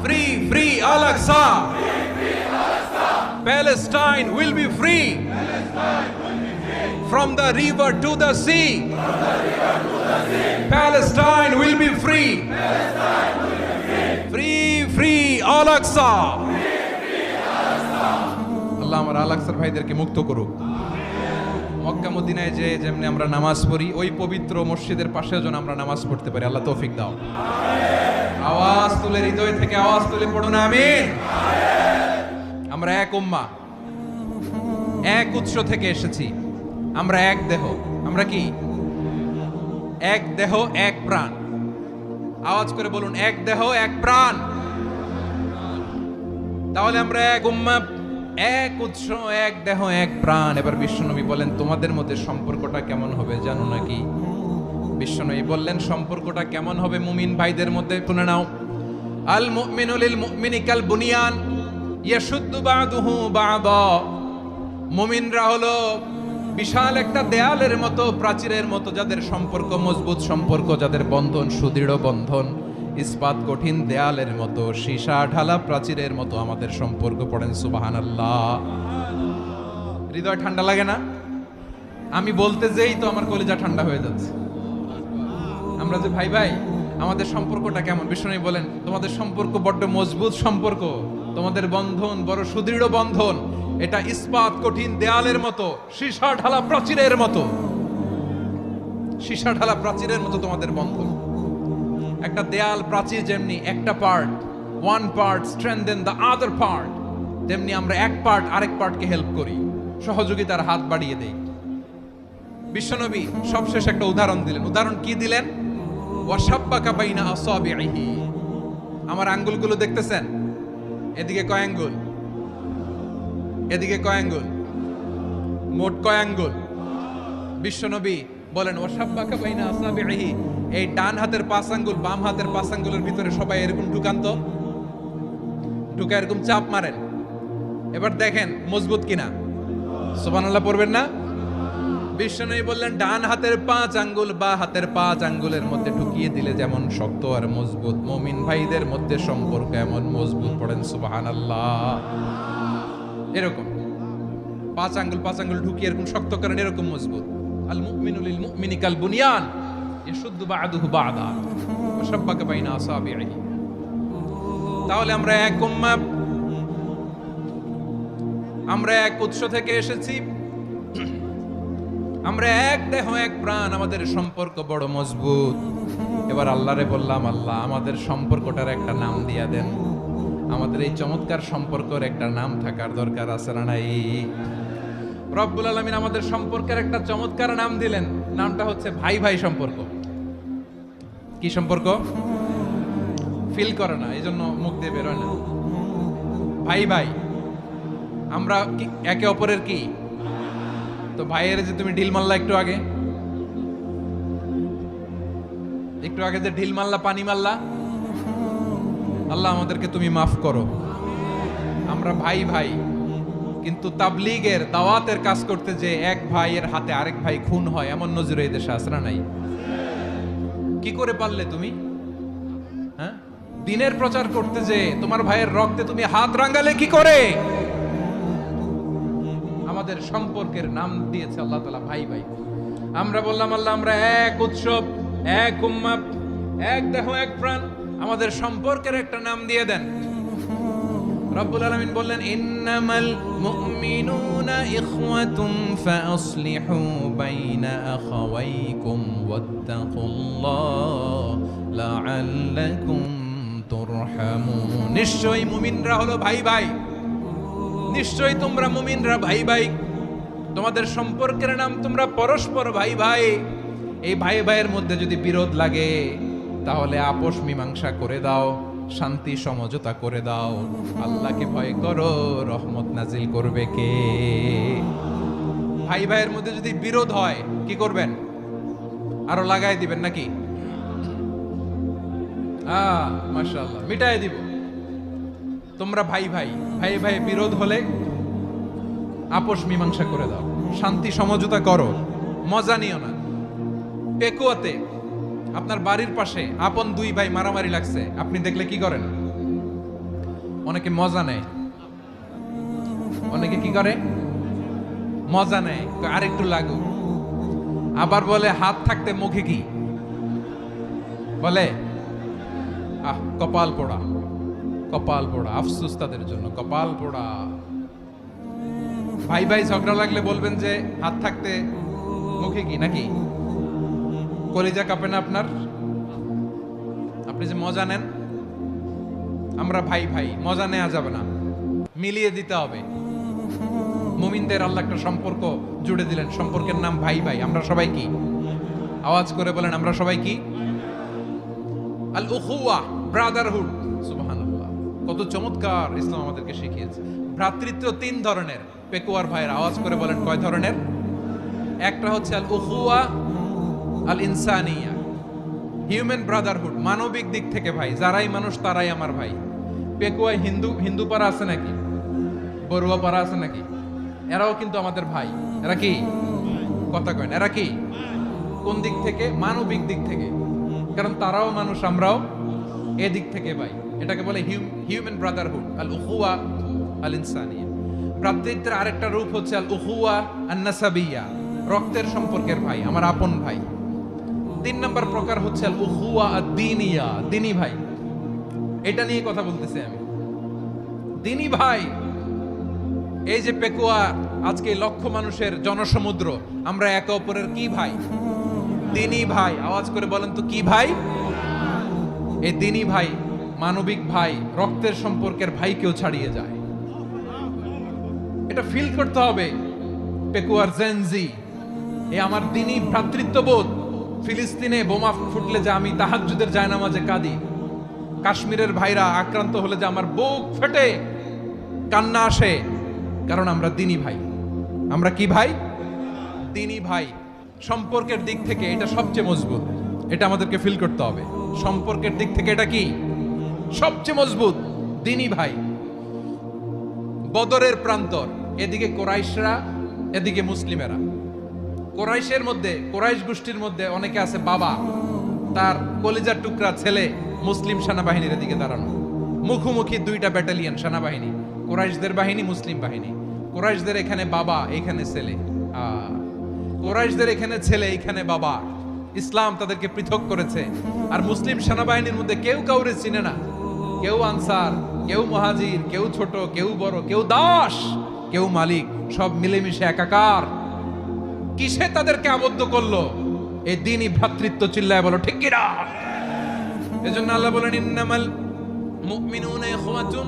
free free Al Aqsa. Palestine will be free from the river to the sea. Palestine will be free. Free, free Al-Aqsa. আল্লাহ আমার আল-আকসার ভাইদেরকে মুক্ত করুক। মক্কা মদিনায় যে যেমনি আমরা নামাজ পড়ি, ওই পবিত্র মসজিদের পাশেও যেন আমরা নামাজ পড়তে পারি। আল্লাহ তৌফিক দাও। আওয়াজ তুলে, হৃদয় থেকে আওয়াজ তুলে পড়ুন আমিন। আমরা এক উম্মাহ, এক উৎস থেকে এসেছি, আমরা এক দেহ। আমরা কি? এক দেহ এক প্রাণ। আওয়াজ করে বলুন, এক দেহ এক প্রাণ। তাহলে আমরা এক উম্মাহ, এক উৎস, এক দেহ এক প্রাণ। এবার বিশ্বনবী বলেন তোমাদের মধ্যে সম্পর্কটা কেমন হবে জানো নাকি? বিশ্বনবী বললেন সম্পর্কটা কেমন হবে মুমিন ভাইদের মধ্যে, শুনে নাও। আল মুমিনু লিল মুমিনি কাল বুনিয়ান ইয়াশুদ্দু বা'দুহু বা'দা। মুমিনরা হলো বিশাল একটা দেয়ালের মতো, প্রাচীরের মতো, যাদের সম্পর্ক মজবুত সম্পর্ক, যাদের বন্ধন সুদৃঢ় বন্ধন, ইস্পাত কঠিন দেয়ালের মতো, সীসা ঢালা প্রাচীরের মতো আমাদের সম্পর্ক। পড়েন সুবহানাল্লাহ। হৃদয় ঠান্ডা লাগে না? আমি বলতে যেই তো আমার কলিজা ঠান্ডা হয়ে যাচ্ছে। আমরা যে ভাই ভাই, আমাদের সম্পর্কটা কেমন? বিষ্ণু বলেন তোমাদের সম্পর্ক বড্ড মজবুত সম্পর্ক, তোমাদের বন্ধন বড় সুদৃঢ় বন্ধন, এটা ইস্পাত কঠিন দেয়ালের মতো, সীসা ঢালা প্রাচীরের মতো, সীসা ঢালা প্রাচীরের মতো তোমাদের বন্ধন। একটা দেয়াল প্রাচীর যেমনি একটা part, one part strengthen the other part, তেমনি আমরা এক পার্ট আরেক পার্টকে হেল্প করি, সহযোগিতার হাত বাড়িয়ে দেই। বিশ্বনবী সবশেষ একটা উদাহরণ দিলেন। উদাহরণ কি দিলেন? ওয়াশাব্বাকা বাইনা আসাবিহি। আমার আঙ্গুলগুলো দেখতেছেন? এদিকে কয় আঙ্গুল, এদিকে কয় আঙ্গুল, মোট কয় আঙ্গুল? বিশ্বনবী বলেন ওয়াশাব্বাকা বাইনা আসাবিহি, এই ডান হাতের 5 আঙ্গুল বাম হাতের 5 আঙ্গুলের ভিতরে সবাই এরকম ঢুকান তো, ঢুকা এরকম চাপ মারেন। এবার দেখেন মজবুত কিনা। সুবহানাল্লাহ পড়বেন না? বিশ্বনবী বললেন ডান হাতের 5 আঙ্গুল বা হাতের 5 আঙ্গুলের মধ্যে ঢুকিয়ে দিলে যেমন শক্ত আর মজবুত, মুমিন ভাইদের মধ্যে সম্পর্ক এমন মজবুত। পড়েন সুবহানাল্লাহ। এরকম 5 আঙ্গুল ঢুকিয়ে এরকম শক্ত করেন, এরকম মজবুত। আল মুমিনু লিল মুমিনি কাল বুনিয়ান ইয়াশুদ্দু বা'দুহু বা'দা ওয়া শাব্বাকা বাইনা আসাবিহি। তাহলে আমরা এক উম্মাহ, আমরা এক উৎস থেকে এসেছি, আমরা এক দেহ এক প্রাণ, আমাদের সম্পর্ক বড় মজবুত। এবার আল্লাহরে বললাম, আল্লাহ আমাদের সম্পর্কটার একটা নাম দিয়া দেন। আমাদের এই চমৎকার সম্পর্কের একটা নাম থাকার দরকার আছে না নাই? রব্বুল আলামিন আমাদের সম্পর্কের একটা চমৎকার নাম দিলেন। নামটা হচ্ছে ভাই ভাই সম্পর্ক। কি সম্পর্ক? ফিল করে না, এই জন্য মুখ দিয়ে বেরোয় না। ভাই ভাই, আমরা একে অপরের কি? তো ভাইয়ের যে তুমি ঢিল মারলা একটু আগে, যে ঢিল মারলা, পানি মারলা, আল্লাহ আমাদেরকে তুমি মাফ করো। আমরা ভাই ভাই, কিন্তু তাবলীগের দাওয়াতের কাজ করতে যে এক ভাইয়ের হাতে আরেক ভাই খুন হয়, এমন নজির এই দেশে আছে না নাই? কি করে পারলে তুমি? হ্যাঁ, দিনের প্রচার করতে যে তোমার ভাইয়ের রক্তে তুমি হাত রাঙালে কি করে? আমাদের সম্পর্কের নাম দিয়েছে আল্লাহ তাআলা ভাই ভাই। আমরা বললাম আল্লাহ আমরা এক উৎসব, এক উম্মাহ, এক দেহ এক প্রাণ, আমাদের সম্পর্কের একটা নাম দিয়ে দেন। রব্বুল আলামিন বললেন ইন্নামাল মুমিনুনা ইখওয়াতুন ফাসলিহু বাইনা আখাওয়াইকুম ওয়াত্তাকুল্লাহ লাআল্লাকুম তুরহামুন। নিশ্চয়ই মুমিনরা হলো ভাই ভাই, নিশ্চয়ই তোমরা মুমিনরা ভাই ভাই, তোমাদের সম্পর্কের নাম তোমরা পরস্পর ভাই ভাই। এই ভাই ভাইয়ের মধ্যে যদি বিরোধ লাগে তাহলে আপোষ মীমাংসা করে দাও, শান্তি সমঝোতা করে দাও। আল্লাহকে ভয় করো, রহমত নাজিল করবে কে? ভাই ভাইয়ের মধ্যে যদি বিরোধ হয় কি করবেন? আরো লাগাই দিবেন নাকি? মাশাআল্লাহ, মিটাই দিব। তোমরা ভাই ভাই, ভাই ভাই বিরোধ হলে আপোষ মীমাংসা করে দাও, শান্তি সমঝোতা করো, মজা নিও না। পেকুয়াতে আপনার বাড়ির পাশে আপন 2 ভাই মারামারি লাগছে, আপনি দেখলে কি করেন? অনেকে মজা নেয়। অনেকে কি করে? মজা নেয়, আরেকটু লাগুক। আবার বলে হাত থাকতে মুখে কি বলে? কপাল পোড়া, কপাল পোড়া। আফসোস তাদের জন্য, কপাল পোড়া। ভাই ভাই ঝগড়া লাগলে বলবেন যে হাত থাকতে মুখে কি, নাকি? কলিজা কাঁপে না আপনার? আপনি যে মজা নেন। আমরা ভাই ভাই, মজা নেওয়া যাবে না, মিলিয়ে দিতে হবে। মুমিনদের আল্লাহ একটা সম্পর্ক জুড়ে দিলেন, সম্পর্কের নাম ভাই ভাই। আমরা সবাই কি? আওয়াজ করে বলেন, আমরা সবাই কি? আল উখুয়া, ব্রাদারহুড। সুবহানাল্লাহ, কত চমৎকার ইসলাম আমাদেরকে শিখিয়েছে। ভ্রাতৃত্ব 3 ধরনের। পেকুয়ার ভাইয়ের আওয়াজ করে বলেন কয় ধরনের? একটা হচ্ছে আল উখুয়া আল ইনসানিয়া, হিউম্যান ব্রাদারহুড, মানবিক দিক থেকে ভাই, যারাই মানুষ তারাই আমার ভাই। পেকুয়ায় হিন্দু পাড়া আছে নাকি? বড়ুয়া পাড়া আছে নাকি? এরাও কিন্তু আমাদের ভাই। এরা কি? কথা কয় না, এরা কি? কোন দিক থেকে? মানবিক দিক থেকে। কারণ তারাও মানুষ, আমরাও এদিক থেকে ভাই। এটাকে বলে হিউম্যান ব্রাদারহুড, আল উখুয়া আল ইনসানিয়া। ভ্রাতৃত্বের আরেকটা রূপ হচ্ছে আল উখুয়া আন নাসাবিয়া, রক্তের সম্পর্কের ভাই, আমার আপন ভাই। 3 নম্বর প্রকার হচ্ছে আল উখুয়া আদ-দীনিয়া, দিনী ভাই। এটা নিয়ে কথা বলতেছি আমি। দিনী ভাই, এই যে পেকুয়া, আজকে লক্ষ মানুষের জনসমুদ্র, আমরা একে অপরের কি ভাই? দিনী ভাই। আওয়াজ করে বলেন তো কি ভাই? এই দিনী ভাই, মানবিক ভাই, রক্তের সম্পর্কের ভাইকেও ছাড়িয়ে যায়। এটা ফিল করতে হবে। পেকুয়ার জেনজি, এ আমার দিনী ভ্রাতৃত্ববোধ। ফিলিস্তিনে বোমা ফুটলে যে আমি তাহাজ্জুদের জায়নামাজে কাঁদি, কাশ্মীরের ভাইরা আক্রান্ত হলে যে আমার বুক ফেটে কান্না আসে, কারণ আমরা দিনী ভাই। আমরা কি ভাই? দিনী ভাই। সম্পর্কের দিক থেকে এটা সবচেয়ে মজবুত। এটা আমাদেরকে ফিল করতে হবে। সম্পর্কের দিক থেকে এটা কি সবচেয়ে মজবুত? দিনী ভাই। বদরের প্রান্তর, এদিকে কোরাইশরা, এদিকে মুসলিমেরা। কোরাইশের মধ্যে, কোরাইশ গোষ্ঠীর মধ্যে অনেকে আছে বাবা, তার কলিজার টুকরা ছেলে মুসলিম সেনাবাহিনীর এদিকে দাঁড়ানো, মুখোমুখি 2টা ব্যাটালিয়ন সেনাবাহিনী, কোরাইশদের বাহিনী, মুসলিম বাহিনী। কোরাইশদের এখানে বাবা, এখানে ছেলে। কোরাইশদের এখানে ছেলে, এখানে বাবা। ইসলাম তাদেরকে পৃথক করেছে। আর মুসলিম সেনাবাহিনীর মধ্যে কেউ কাউরে চিনে না। কেউ আনসার, কেউ মুহাজির, কেউ ছোট, কেউ বড়, কেউ দাস, কেউ মালিক, সব মিলেমিশে একাকার। কিসে তাদেরকে আবদ্ধ করলো? এই দ্বীনি ভ্রাতৃত্ব। চিল্লায় বলো ঠিক কিনা? এজন্য আল্লাহ বলেন, ইন্নামাল মুমিনুনা ইখওয়াতুন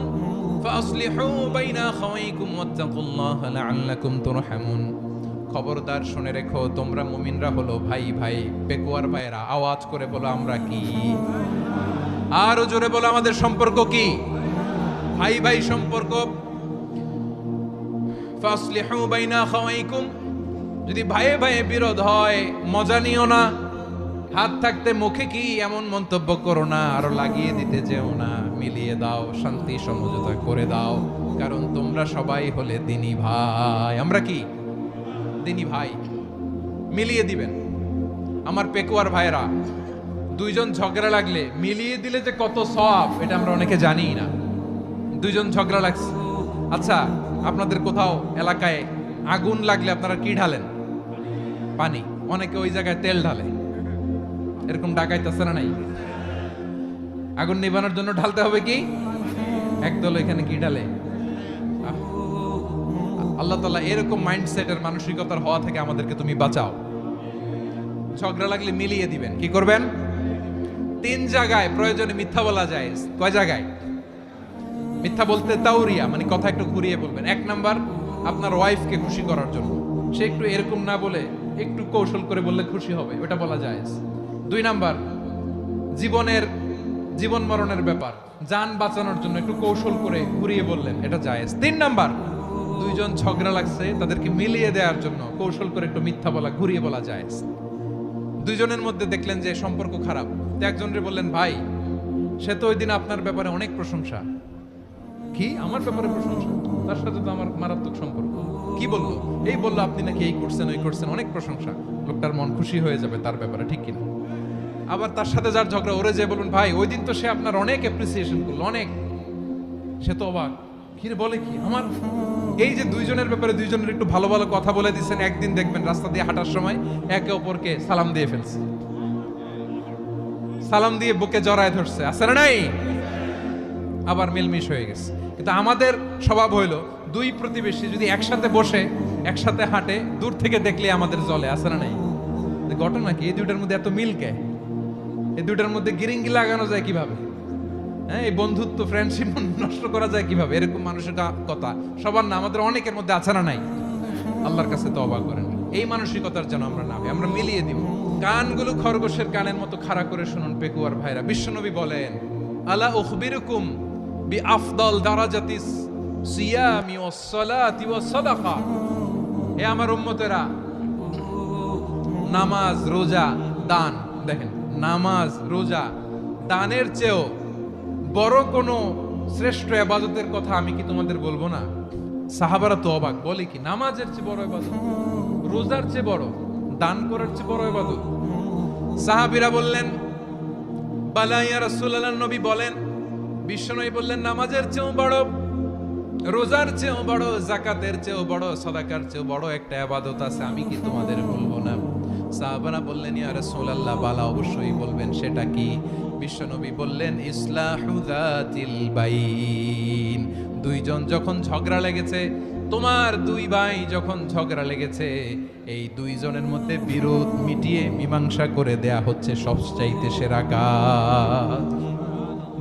ফাসলিহু বাইনা আখাওয়াইকুম ওয়াত্তাকুল্লাহা লাআল্লাকুম তুরহামুন। খবরদার শুনে রেখো, তোমরা মুমিনরা হলো ভাই ভাই। পেকুয়ার ভাইরা আওয়াজ করে বলো আমরা কি? আরো জোরে বলো আমাদের সম্পর্ক কি? ভাই ভাই সম্পর্ক। ফাসলিহু বাইনা আখাওয়াইকুম। যদি ভাইয়ে ভাইয়ে বিরোধ হয়, মজা নিও না। হাত থাকতে মুখে কি এমন মন্তব্য করো না, আরো লাগিয়ে দিতে যেও না। মিলিয়ে দাও, শান্তি সমঝোতা করে দাও, কারণ তোমরা সবাই হলে দিনী ভাই। আমরা কি? দিনী ভাই। মিলিয়ে দিবেন। আমার পেকুয়ার ভাইরা, 2 জন ঝগড়া লাগলে মিলিয়ে দিলে যে কত সওয়াব, এটা আমরা অনেকে জানি না। 2 জন ঝগড়া লাগছে, আচ্ছা আপনাদের কোথাও এলাকায় আগুন লাগলে আপনারা কি ঢালেন? পানি। অনেকে ওই জায়গায় তেল ঢালে। এরকম ডাকাইতেছে না নাই? আগুন নিবানোর জন্য ঢালতে হবে কি? একদল এখানে কি ঢালে? আল্লাহ তাআলা এরকম মাইন্ডসেটের, মানসিকতার হওয়া থেকে আমাদেরকে তুমি বাঁচাও। ঝগড়া লাগলে মিলিয়ে দিবেন। কি করবেন? 3 জায়গায় প্রয়োজনে মিথ্যা বলা যায়। কয় জায়গায় মিথ্যা বলতে? তাওরিয়া, মানে কথা একটু ঘুরিয়ে বলবেন। 1 নাম্বার, আপনার ওয়াইফকে খুশি করার জন্য। সে একটু এরকম না বলে একটু কৌশল করে বললে খুশি হবে, ওটা বলা যায়। 2 নাম্বার, জীবন মরণের ব্যাপার, জান বাঁচানোর জন্য একটু কৌশল করে ঘুরিয়ে বললেন, এটা জায়েজ। 3 নাম্বার, 2 জন ঝগড়া লাগছে, তাদেরকে মিলিয়ে দেওয়ার জন্য কৌশল করে একটু মিথ্যা বলা, ঘুরিয়ে বলা জায়েজ। 2 জনের মধ্যে দেখলেন যে সম্পর্ক খারাপ, তো একজনরে বললেন, ভাই সে তো ওই দিন আপনার ব্যাপারে অনেক প্রশংসা। কি? আমার ব্যাপারে প্রশংসা? তার সাথে তো আমার মারাত্মক সম্পর্ক। কি বললো? এই বললো আপনি নাকি এই করছেন, ওই করছেন, অনেক প্রশংসা। লোকটার মন খুশি হয়ে যাবে তার ব্যাপারে, ঠিক কিনা? আবার তার সাথে যার ঝগড়া, ওরে যে বলুন, ভাই ওই দিন তো সে আপনার অনেক অ্যাপ্রিসিয়েশন করলো, অনেক। সে তো অবাক, কি রে বলে কি? আমার এই যে 2 জনের ব্যাপারে 2 জনের একটু ভালো ভালো কথা বলে দিচ্ছেন, একদিন দেখবেন রাস্তা দিয়ে হাঁটার সময় একে অপরকে সালাম দিয়ে ফেলছে, সালাম দিয়ে বুকে জড়ায় ধরছে, আছে না নাই? আবার মিলমিশ হয়ে গেছে। কিন্তু আমাদের স্বভাব হইলো, 2 প্রতিবেশী যদি একসাথে বসে একসাথে হাঁটে, দূর থেকে দেখলে আমাদের জলে, আছে না নাই? ঘটনা কি? এই 2টার মধ্যে এত মিল কে? এই 2টার মধ্যে গিরিঙ্গি লাগানো যায় কিভাবে? হ্যাঁ, এই বন্ধুত্ব, ফ্রেন্ডশিপ নষ্ট করা যায় কিভাবে? এরকম মানুষের কথা সবার না, আমাদের অনেকের মধ্যে আছে না নাই? আল্লাহর কাছে তওবা করেন, এই মানসিকতার যেন আমরা না হই। আমরা মিলিয়ে দিব। কানগুলো খরগোশের কানের মতো খাড়া করে শুনুন পেকুয়ার ভাইরা। বিশ্বনবী বলেন, আলা উখবিরুকুম বিআফদাল দারাজাতিস সিয়ামি ওয়াস সালাতি ওয়াস সাদাকা। হে আমার উম্মতেরা, নামাজ, রোজা, দান, দেখেন নামাজ, রোজা, দানের চেয়েও বড় কোনো শ্রেষ্ঠ ইবাদতের কথা আমি কি তোমাদের বলবো না? সাহাবারা তো অবাক, বলে কি নামাজের চেয়ে বড় ইবাদত, রোজার চেয়ে বড়, দান করার চেয়ে বড় ইবাদত? সাহাবীরা বললেন, বালা ইয়া রাসূলুল্লাহ। নবী বলেন, বিশ্বনবী বললেন, নামাজের চেয়েও বড়। রোজার চেয়েও বড়, যাকাতের চেয়েও বড়, সাদাকার চেয়েও বড় একটা ইবাদত আছে, আমি কি তোমাদের বলবো না? সাহাবারা বললেন, ইয়া রাসূলুল্লাহ, বালা, অবশ্যই বলবেন, সেটা কি? বিশ্বনবী বললেন, ইসলাহু যাতিল বাইন। দুইজন যখন ঝগড়া লেগেছে, তোমার দুই ভাই যখন ঝগড়া লেগেছে, এই দুইজনের মধ্যে বিরোধ মিটিয়ে মীমাংসা করে দেয়া হচ্ছে সবচাইতে সেরা কাজ।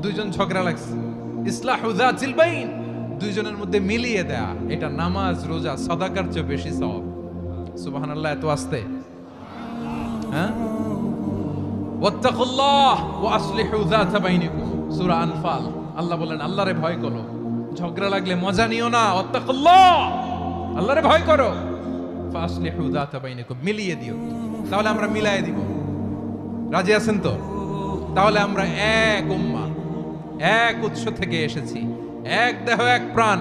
দুইজন ঝগড়া লাগছে, ইসলাহু যাতিল বাইন, দুইজনের মধ্যে মিলিয়ে দেয়া, এটা নামাজ, রোজা, সাদাকার চেয়ে বেশি সওয়াব। সুবহানাল্লাহ, এত আস্তে, হ্যাঁ? ওয়াত্তাকুল্লাহ ওয়া আসলিহু যাতা বাইনিকুম, সূরা আনফাল। আল্লাহ বলেন, আল্লাহরে ভয় করো, ঝগড়া লাগলে মজা নিও না, ওয়াত্তাকুল্লাহ, আল্লাহরে ভয় করো, ফাসলিহু যাতা বাইনিকুম, মিলিয়ে দিও। তাহলে আমরা মিলায়ে দিব, রাজি আছেন তো? তাহলে আমরা এক উম্মাহ, এক উৎস থেকে এসেছি, এক দেহ, এক প্রাণ,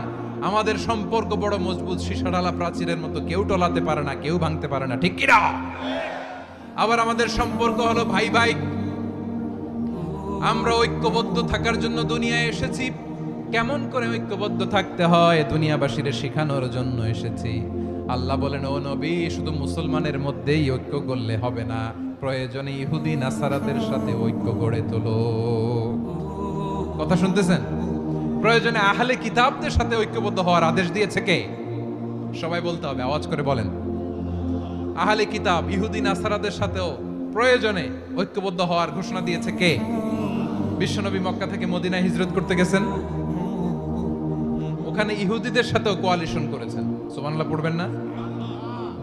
আমাদের সম্পর্ক বড় মজবুত, সীসাডালা প্রাচীরের মতো, কেউ টলাতে পারে না, কেউ ভাঙতে পারে না, ঠিক কিনা? আবার আমাদের সম্পর্ক হলো ভাই ভাই, আমরা ঐক্যবদ্ধ থাকার জন্য দুনিয়ায় এসেছি। কেমন করে ঐক্যবদ্ধ থাকতে হয় দুনিয়াবাসীর শেখানোর জন্য এসেছি। আল্লাহ বলেন, ও নবী, শুধু মুসলমানের মধ্যেই ঐক্য করলে হবে না, প্রয়োজনে ইহুদি নাসারাদের সাথে ঐক্য গড়ে তোলো। কথা শুনতেছেন? প্রয়োজনে আহলে কিতাবদের সাথে ঐক্যবদ্ধ হওয়ার আদেশ দিয়েছে কে? সবাই বলতে হবে, আওয়াজ করে বলেন। আহলে কিতাব, ইহুদি নাসারাদের সাথেও প্রয়োজনে ঐক্যবদ্ধ হওয়ার ঘোষণা দিয়েছে কে? বিশ্বনবী মক্কা থেকে মদিনায় হিজরত করতে গেছেন, ওখানে ইহুদিদের সাথেও কোয়ালিশন করেছেন। সুবহানাল্লাহ পড়বেন না?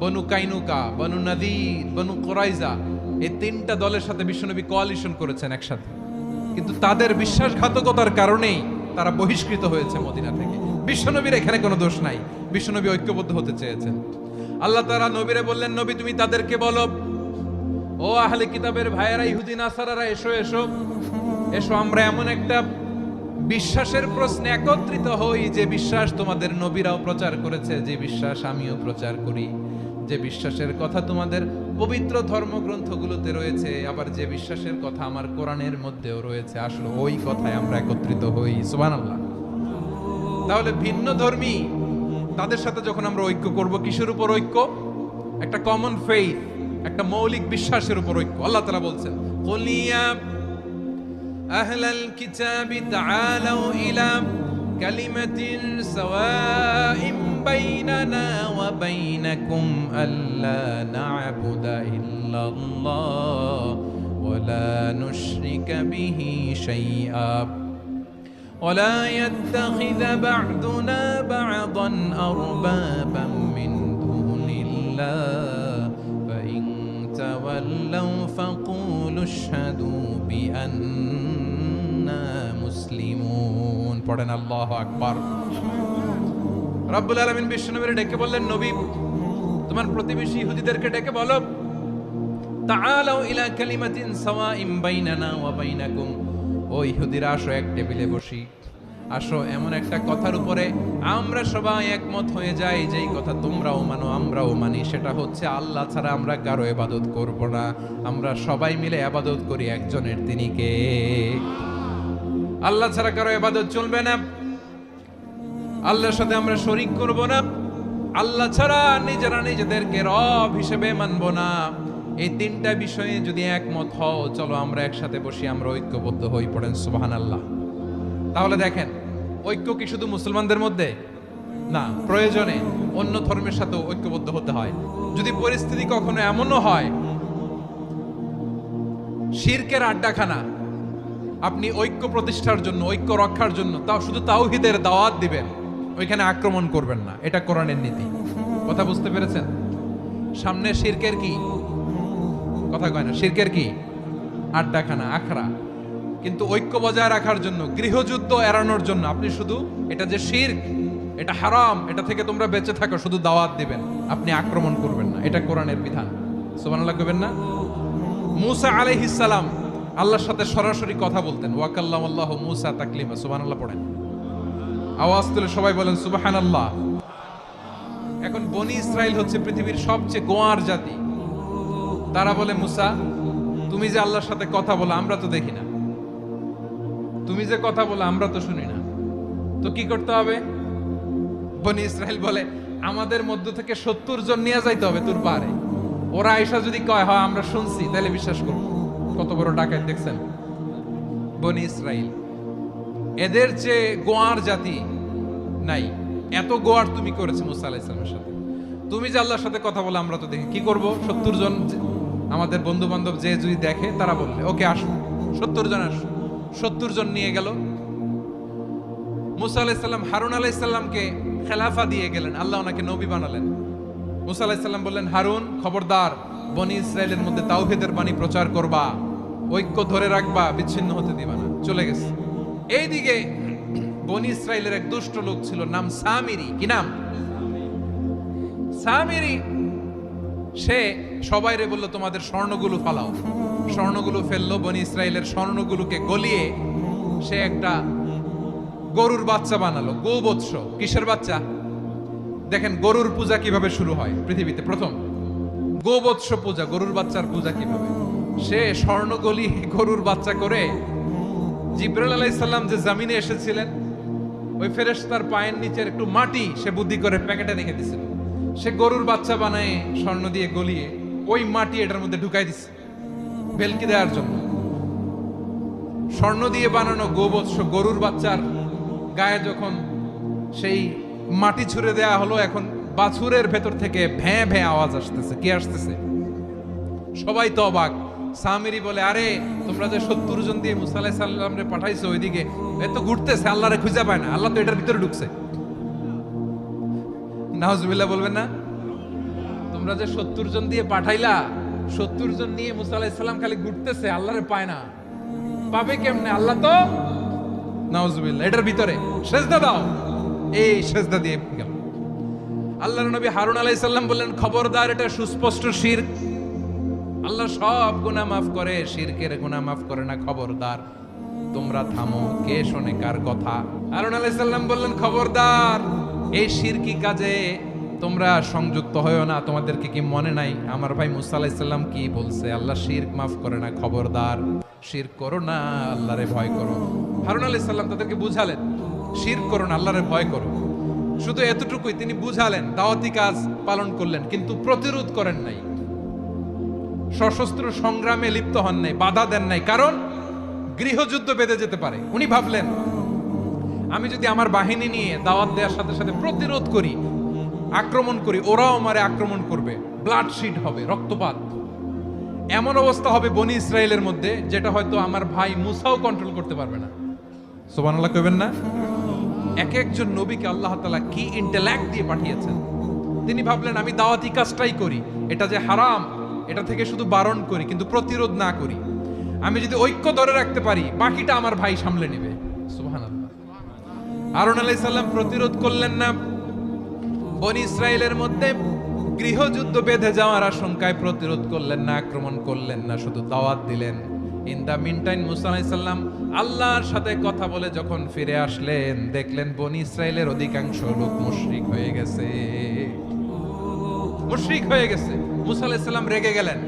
বনু কাইনুকা, বনু নাদির, বনু কুরাইজা, এই তিনটা দলের সাথে বিশ্বনবী কোয়ালিশন করেছেন একসাথে, কিন্তু তাদের বিশ্বাসঘাতকতার কারণেই তারা বহিষ্কৃত হয়েছে মদিনা থেকে। বিশ্বনবীর এখানে কোনো দোষ নাই, বিশ্বনবী ঐক্যবদ্ধ হতে চেয়েছেন। আল্লাহ তাআলা নবীরে বললেন, নবী তুমি তাদেরকে বলো, ও আহলে কিতাবের ভাইয়েরা, ইহুদি নাসারারা, এসো এসো এসো, আমরা এমন একটা বিশ্বাসের প্রশ্নে একত্রিত হই, যে বিশ্বাস তোমাদের নবীরাও প্রচার করেছে, যে বিশ্বাস আমিও প্রচার করি, যে বিশ্বাসের কথা তোমাদের পবিত্র ধর্মগ্রন্থগুলোতে রয়েছে, আবার যে বিশ্বাসের কথা আমার কোরআনের মধ্যেও রয়েছে, আসলে ওই কথায় আমরা একত্রিত হই। সুবহানাল্লাহ। তাহলে ভিন্ন ধর্মী তাদের সাথে যখন আমরা ঐক্য করব, কিসের উপর ঐক্য? একটা কমন ফেইথ, একটা মৌলিক বিশ্বাসের উপর ঐক্য। আল্লাহ তাআলা বলছেন, কুল ইয়া আহলাল কিতাবি তাআলাউ ইলা কালিমাতিন সাওয়াইন বাইনানা ওয়া বাইনাকুম আল্লা না'বুদা ইল্লাল্লাহ ওয়া লা নুশরিকা বিহি শাইআ ولا يتخذ بعضنا بعضا أربابا من دون الله فإن تولوا فقولوا اشهدوا بأننا مسلمون। পড়েন আল্লাহু আকবার। রব্বুল আলামিন বিশ্বনবীকে ডেকে বললেন, নবী তোমার প্রতিবেশী ইহুদিদেরকে ডেকে বলো, তাআলাউ ইলা কালিমাতিন সাওয়াইন বাইনানা ওয়া বাইনাকুম, ও ইহুদিরা, আসো এক টেবিলে বসি, আসো এমন একটা কথার উপরে আমরা সবাই একমত হয়ে যাই, যেই কথা তোমরাও মানো আমরাও মানি, সেটা হচ্ছে আল্লাহ ছাড়া আমরা কারো ইবাদত করব না, আমরা সবাই মিলে ইবাদত করি একজনের, তিনি কে? আল্লাহ ছাড়া কারো ইবাদত চলবে না, আল্লাহর সাথে আমরা শরীক করব না, আল্লাহ ছাড়া নিজেরা নিজেদেরকে রব হিসেবে মানব না। এই তিনটা বিষয়ে যদি একমত হও, চলো আমরা একসাথে বসি, আমরা ঐক্যবদ্ধ হই। পড়েন সুবহানাল্লাহ। তাহলে দেখেন, ঐক্য কি শুধু মুসলমানদের মধ্যে না, প্রয়োজনে অন্য ধর্মের সাথে ঐক্যবদ্ধ হতে হয়। যদি পরিস্থিতি কখনো এমনও হয় শিরকের আড্ডাখানা, আপনি ঐক্য প্রতিষ্ঠার জন্য, ঐক্য রক্ষার জন্য তাও শুধু তাওহীদের দাওয়াত দিবেন, ওইখানে আক্রমণ করবেন না, এটা কোরআনের নীতি। কথা বুঝতে পেরেছেন? সামনে শিরকের কি কথা কয় না, শিরকের কি আড্ডাখানা, আখড়া, কিন্তু ঐক্য বজায় রাখার জন্য, গৃহযুদ্ধ এড়ানোর জন্য আপনি শুধু এটা যে শিরক, এটা হারাম, এটা থেকে তোমরা বেঁচে থাকো, শুধু দাওয়াত দিবেন, আপনি আক্রমণ করবেন না, এটা কোরআনের বিধান। সুবহানাল্লাহ কইবেন না? মূসা আলাইহিস সালাম আল্লাহর সাথে সরাসরি কথা বলতেন, ওয়া কাল্লামাল্লাহু মূসা তাকলিমা। সুবহানাল্লাহ পড়েন, আওয়াজ তুলে সবাই বলেন সুবহানাল্লাহ। এখন বনি ইসরাইল হচ্ছে পৃথিবীর সবচেয়ে গোয়ার জাতি। তারা বলে, মূসা তুমি যে আল্লাহর সাথে কথা বলো আমরা তো দেখি না, তুমি যে কথা বলো আমরা তো শুনি না, তো কি করতে হবে? বনি ইসরাইল বলে আমাদের মধ্য থেকে 70 জন নিয়ে যাইতে হবে তোর পারে। ওরা আয়েশা যদি কয় হয় আমরা শুনছি তাহলে বিশ্বাস করবো। কত বড় ডাকাত দেখছেন বনি ইসরাইল। এদের যে গোয়ার জাতি নাই, এত গোয়ার তুমি করেছো মুসা আলাইহিস সালামের সাথে। তুমি যে আল্লাহর সাথে কথা বলে আমরা তো দেখি কি করব, 70 জন আমাদের বন্ধু বান্ধব যে যদি দেখে তারা বললে ওকে আসো 70 জন আসো। 70 জন নিয়ে গেল। মুসা আলাইহিস সালাম হারুন আলাইহিস সালামকে খেলাফা দিয়ে গেলেন, আল্লাহ ওনাকে নবী বানালেন। মুসা আলাইহিস সালাম বললেন হারুন খবরদার বনি ইসরাইলের মধ্যে তাওহীদের বাণী প্রচার করবা, ঐক্য ধরে রাখবা, বিচ্ছিন্ন হতে দিবা না। চলে গেছে। এইদিকে বনি ইসরাইলের এক দুষ্ট লোক ছিল, নাম সামিরি। কি নাম? সামিরি। সে সবাইরে বলল তোমাদের স্বর্ণগুলো ফালাও। স্বর্ণগুলো ফেললো, বনি ইসরাইলের স্বর্ণগুলোকে গলিয়ে সে একটা গরুর বাচ্চা বানালো। গোবৎস। কিসের বাচ্চা? দেখেন গরুর পূজা কিভাবে শুরু হয় পৃথিবীতে প্রথম, গোবৎস পূজা, গরুর বাচ্চার পূজা কিভাবে। সে স্বর্ণ গলি গরুর বাচ্চা করে জিবরাইল আলাইহিস সালাম যে জমিনে এসেছিলেন ওই ফেরেশতার পায়ের নিচের একটু মাটি সে বুদ্ধি করে প্যাকেটে রেখে দিয়েছিল। সে গরুর বাচ্চা বানায় স্বর্ণ দিয়ে গলিয়ে ওই মাটি এটার মধ্যে ঢুকাই দিছে ভেলকি দেওয়ার জন্য। স্বর্ণ দিয়ে বানানো গোবৎস গরুর বাচ্চার গায়ে যখন সেই মাটি ছুঁড়ে দেয়া হলো, এখন বাছুরের ভেতর থেকে ভ্যাঁ ভ্যাঁ আওয়াজ আসতেছে। কি আসতেছে? সবাই তো অবাক। সামিরি বলে আরে তোমরা যে 70 জন দিয়ে মুসা আলাইহিস সালামরে পাঠাইছো ওইদিকে, এ তো ঘুরতেছে, আল্লাহরে খুঁজে পায় না, আল্লাহ তো এটার ভিতরে ঢুকছে। নাউজুবিল্লাহ বলবেন না? তোমরা যে 70 জন দিয়ে পাঠাইলা, 70 জন নিয়ে মুসা আলাইহিস সালাম খালি ঘুরতেছে, আল্লাহরে পায় না। পাবে কেমনে? আল্লাহ তো নাউজুবিল্লাহ এটার ভিতরে। সেজদা দাও। এই সেজদা দিয়ে গেল। আল্লাহর নবী হারুন আলাইহিস সালাম বললেন খবরদার, এটা সুস্পষ্ট শিরক। আল্লাহ সব গুনাহ মাফ করে, শিরকের গুনাহ মাফ করে না। খবরদার তোমরা থামো। কে শোনে কার কথা? হারুন আলাইহিস সালাম বললেন খবরদার, এই শিরকি কাজে তোমরা সংযুক্ত হয়ো না। তোমাদেরকে কি মনে নাই আমার ভাই মুসা আলাইহিস সালাম কি বলছে? আল্লাহ শিরক মাফ করে না। খবরদার শিরক করো না, আল্লাহরে ভয় করো। হারুন আলাইহিস সালাম তাদেরকে বুঝালেন শিরক করো না, আল্লাহরে ভয় করো। শুধু এতটুকুই তিনি বুঝালেন, দাওয়াতি কাজ পালন করলেন, কিন্তু প্রতিরোধ করেন নাই, সশস্ত্র সংগ্রামে লিপ্ত হন নাই, বাধা দেন নাই। কারণ গৃহযুদ্ধ বেঁধে যেতে পারে। উনি ভাবলেন আমি যদি আমার বাহিনী নিয়ে দাওয়াত দেওয়ার সাথে সাথে প্রতিরোধ করি, আক্রমণ করি, ওরাও আমারে আক্রমণ করবে, ব্লাডশিট হবে, রক্তপাত। এমন অবস্থা হবে বনি ইসরায়েলের মধ্যে যেটা হয়তো আমার ভাই মুসাও কন্ট্রোল করতে পারবে না। সুবহানাল্লাহ কইবেন না? এক একজন নবীকে আল্লাহ তাআলা কি ইন্টেলেক্ট দিয়ে পাঠিয়েছেন। তিনি ভাবলেন আমি দাওয়াতি কাজটাই করি, এটা যে হারাম এটা থেকে শুধু বারণ করি কিন্তু প্রতিরোধ না করি। আমি যদি ঐক্য ধরে রাখতে পারি বাকিটা আমার ভাই সামলে নেবে। সুবহানাল্লাহ। হারুন আলাইহিস সালাম প্রতিরোধ করলেন না। বনি ইসরায়েলের মধ্যে গৃহযুদ্ধ বেঁধে যাওয়ার আশঙ্কায় প্রতিরোধ করলেন না, আক্রমণ করলেন না, শুধু দাওয়াত দিলেন। ইন দা মিন টাইম মুসা আলাইহিস সালাম আল্লাহর সাথে কথা বলে যখন ফিরে আসলেন, দেখলেন বনি ইসরায়েলের অধিকাংশ লোক মুশরিক হয়ে গেছে। মুশরিক হয়ে গেছে। মুসা আলাইহিস সালাম রেগে গেলেন।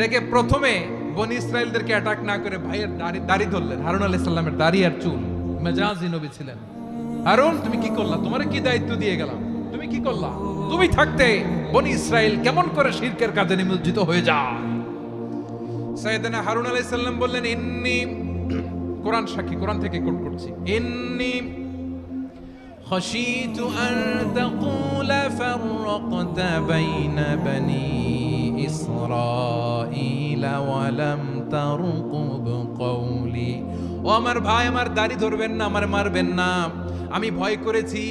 রেগে প্রথমে বনি ইসরায়েলদেরকে অ্যাটাক না করে ভাইয়ের দাড়ি ধরলেন। হারুন আলাইহিস সালামের দাড়ি আর চুল। মেজাজি নবী ছিলেন। হারুন তুমি কি করলা? তোমারে কি দায়িত্ব দিয়ে গেলাম? তুমি কি করলা? তুমি থাকতে বনি ইসরায়েল কেমন করে শিরকের কাজে নিমজ্জিত হয়ে যায়? সাইয়েদনা হারুন আলাইহিস সালাম বললেন ইন্নী, কোরআন সাক্ষী, কোরআন থেকে কোট করছি, ইন্নী খাশিতু আন তাকুলা ফাররাকতা বাইনা বনি ইসরাঈল ওয়া লাম তারকুব কওলি। ও আমার ভাই, আমার দাড়ি ধরবেন না, আমার মারবেন না। আমি ভয় করেছি,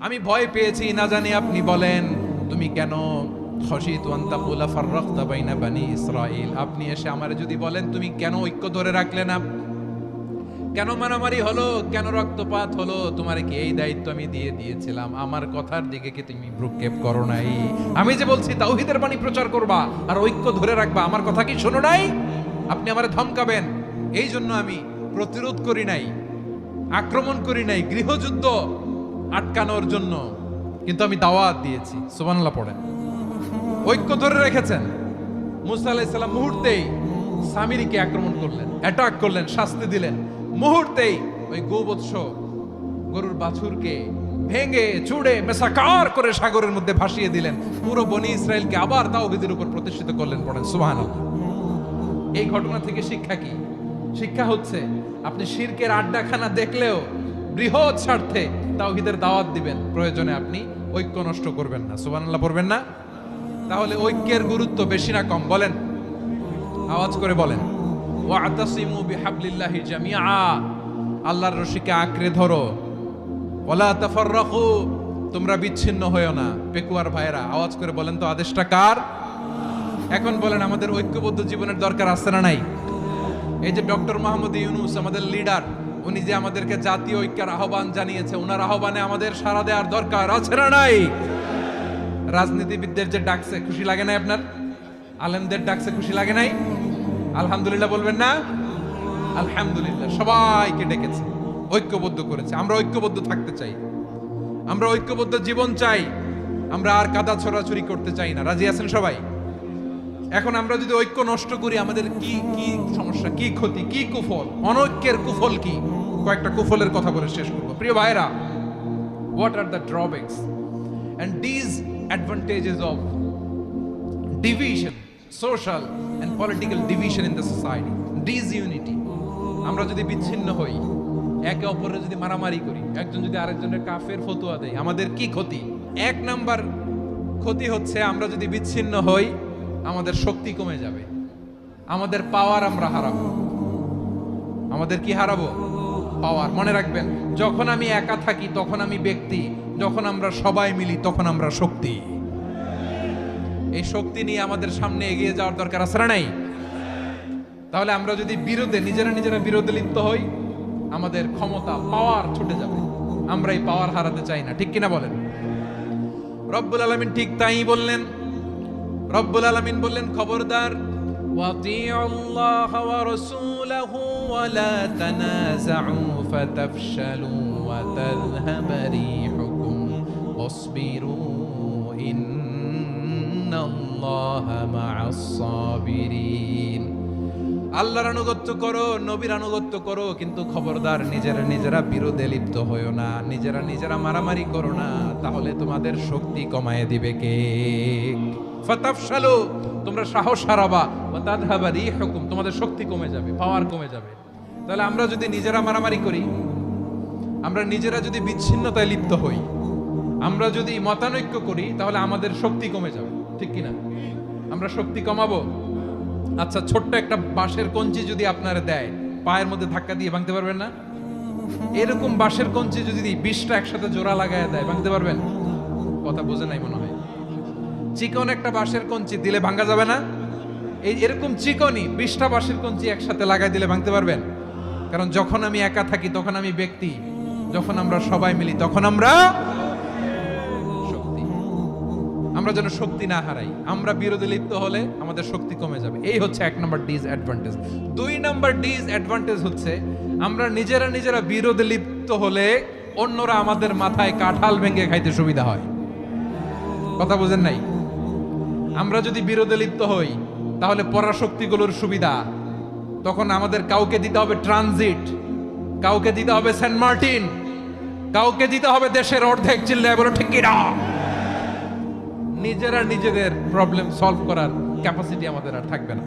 আমি ভয় পেয়েছি, না জানি আপনি বলেন তুমি কেন খাশিতু আন তাকুলা ফাররাকতা বাইনা বনি ইসরাঈল, আপনি এসে আমারে যদি বলেন তুমি কেন ঐক্য ধরে রাখলে না, কেন মারামারি হলো, কেন রক্তপাত হলো, তোমারে কি এই দায়িত্ব আমি দিয়ে দিয়েছিলাম? আমার কথার দিকে কি তুমি ভ্রুক্ষেপ করো নাই? আমি যে বলছি তাওহীদের বাণী প্রচার করবা আর ঐক্য ধরে রাখবা, আমার কথা কি শোনো নাই? আপনি আমারে ধমকাবেন, এই জন্য আমি প্রতিরোধ করি নাই, আক্রমণ করি নাই, গৃহযুদ্ধ আটকানোর জন্য, কিন্তু আমি দাওয়াত দিয়েছি। সুবহানাল্লাহ পড়েন। ঐক্য ধরে রেখেছেন। মুসা আলাইহিস সালাম মুহূর্তেই সামিরিকে আক্রমণ করলেন, অ্যাটাক করলেন, শাস্তি দিলেন। মুহূর্তেই ওই গোবৎস গরুর বাছুরকে ভেঙে চুড়ে মেসাকার করে সাগরের মধ্যে ভাসিয়ে দিলেন, পুরো বনি ইসরায়েলকে আবার তাওহীদের উপর প্রতিষ্ঠিত করলেন। পড়েন সুবহানাল্লাহ। এই ঘটনা থেকে শিক্ষা কি? শিক্ষা হচ্ছে আপনি শিরকের আড্ডাখানা দেখলেও বৃহৎ স্বার্থে তাওহীদের দাওয়াত দিবেন, প্রয়োজনে আপনি ঐক্য নষ্ট করবেন না। সুবহানাল্লাহ পড়বেন না? তাহলে ঐক্যের গুরুত্ব বেশি না কম বলেন? আওয়াজ করে বলেন। ওয়াতাসিমু বিহাবলিল্লাহি জামিআ, আল্লাহর রশিকে আঁকড়ে ধরো। ওয়ালা তাফাররাকু, তোমরা বিচ্ছিন্ন হয়ো না। পেকুয়ার ভাইরা আওয়াজ করে বলেন তো, আদেশটা কার? এখন বলেন, আমাদের ঐক্যবদ্ধ জীবনের দরকার আছে না নাই? এই যে ডক্টর মোহাম্মদ ইউনূস আমাদের লিডার, উনি যে আমাদেরকে জাতীয় ঐক্যের আহ্বান জানিয়েছে, ওনার আহ্বানে আমাদের সাড়া দেওয়ার দরকার আছে না নাই? রাজনীতিবিদদের যে ডাকছে, খুশি লাগে নাই আপনার? আলেমদের ডাকছে, খুশি লাগে নাই? আলহামদুলিল্লাহ বলবেন না? আলহামদুলিল্লাহ, সবাইকে ডেকেছে, ঐক্যবদ্ধ করেছে। আমরা ঐক্যবদ্ধ থাকতে চাই, আমরা ঐক্যবদ্ধ জীবন চাই, আমরা আর কাদা ছড়াছড়ি করতে চাই না। রাজি আছেন সবাই? এখন আমরা যদি ঐক্য নষ্ট করি, আমাদের কি কি সমস্যা, কি ক্ষতি, কি কুফল? অনৈক্যের কুফল কি? কয়েকটা কুফলের কথা বলে শেষ করবো। প্রিয় ভাইরা, what are the drawbacks and disadvantages of division, social and political division in the society? Disunity. আমরা যদি বিচ্ছিন্ন হই, একে অপরের যদি মারামারি করি, একজন যদি আরেকজনের কাফের ফতোয়া দেয়, আমাদের কি ক্ষতি? এক নাম্বার ক্ষতি হচ্ছে, আমরা যদি বিচ্ছিন্ন হই, আমাদের শক্তি কমে যাবে, আমাদের পাওয়ার আমরা হারাবো। আমাদের কি হারাবো? পাওয়ার। মনে রাখবেন, যখন আমি একা থাকি তখন আমি ব্যক্তি, যখন আমরা সবাই মিলি তখন আমরা শক্তি। এই শক্তি নিয়ে আমাদের সামনে এগিয়ে যাওয়ার দরকার আছে না নাই? তাহলে আমরা যদি নিজেরা বিরোধে লিপ্ত হই, আমাদের ক্ষমতা, পাওয়ার ছুটে যাবে। আমরা এই পাওয়ার হারাতে চাই না, ঠিক কিনা বলেন? রব্বুল আলামিন ঠিক তাই বললেন। রব্বুল আলামিন বললেন, খবরদার, ওয়াতিউল্লাহ ওয়া রাসূলাহু ওয়া লা তানাযাউ ফাতাফশালু ওয়া তাযহাবা রিহুকুম ওয়াসবিরু ইন্নাল্লাহা মা'আস সাবিরিন। আল্লাহর আনুগত্য করো, নবীর আনুগত্য করো, কিন্তু খবরদার নিজেরা বিরোধে লিপ্ত হইও না, নিজেরা মারামারি করো না, তাহলে তোমাদের শক্তি কমায় দিবে কে? ফাতাফশালু, তোমরা সাহস হারাবা, ওয়া তাযহাবা রিহুকুম, তোমাদের শক্তি কমে যাবে, পাওয়ার কমে যাবে। তাহলে আমরা যদি নিজেরা মারামারি করি, আমরা নিজেরা যদি বিচ্ছিন্নতায় লিপ্ত হই, আমরা যদি মতানৈক্য করি, তাহলে আমাদের শক্তি কমে যাবে, ঠিক কিনা? আমরা শক্তি কমাবো। আচ্ছা, ছোট্ট একটা বাঁশের কঞ্চি যদি আপনারা দেয়, পায়ের মধ্যে ধাক্কা দিয়ে ভাঙতে পারবেন না? এরকম বাঁশের কঞ্চি যদি 20টা একসাথে জোড়া লাগায় দেয়, ভাঙতে পারবেন? কথা বোঝে নাই মনে হয়। চিকন একটা বাঁশের কঞ্চি দিলে ভাঙা যাবে না? এরকম চিকনই 20টা বাঁশের কঞ্চি একসাথে লাগাই দিলে ভাঙতে পারবেন? কারণ যখন আমি একা থাকি তখন আমি ব্যক্তি, যখন আমরা সবাই মিলি তখন আমরা শক্তি। আমরা যেন শক্তি না হারাই। আমরা বিরোধে লিপ্ত হলে আমাদের শক্তি কমে যাবে। এই হচ্ছে 1 নম্বর ডিসঅ্যাডভান্টেজ। 2 নম্বর ডিসঅ্যাডভান্টেজ হচ্ছে, আমরা নিজেরা বিরোধে লিপ্ত হলে অন্যরা আমাদের মাথায় কাঁঠাল ভেঙে খাইতে সুবিধা হয়। কথা বুঝেন নাই? আমরা যদি বিরোধে লিপ্ত হই, তাহলে পরাশক্তিগুলোর সুবিধা, তখন আমাদের কাউকে দিতে হবে ট্রানজিট, কাউকে দিতে হবে সেন্ট মার্টিন, কাউকে দিতে হবে দেশের অর্ধেক। চিল্লায় বলো ঠিক কিনা? নিজেদের প্রবলেম সলভ করার ক্যাপাসিটি আমাদের আর থাকবে না।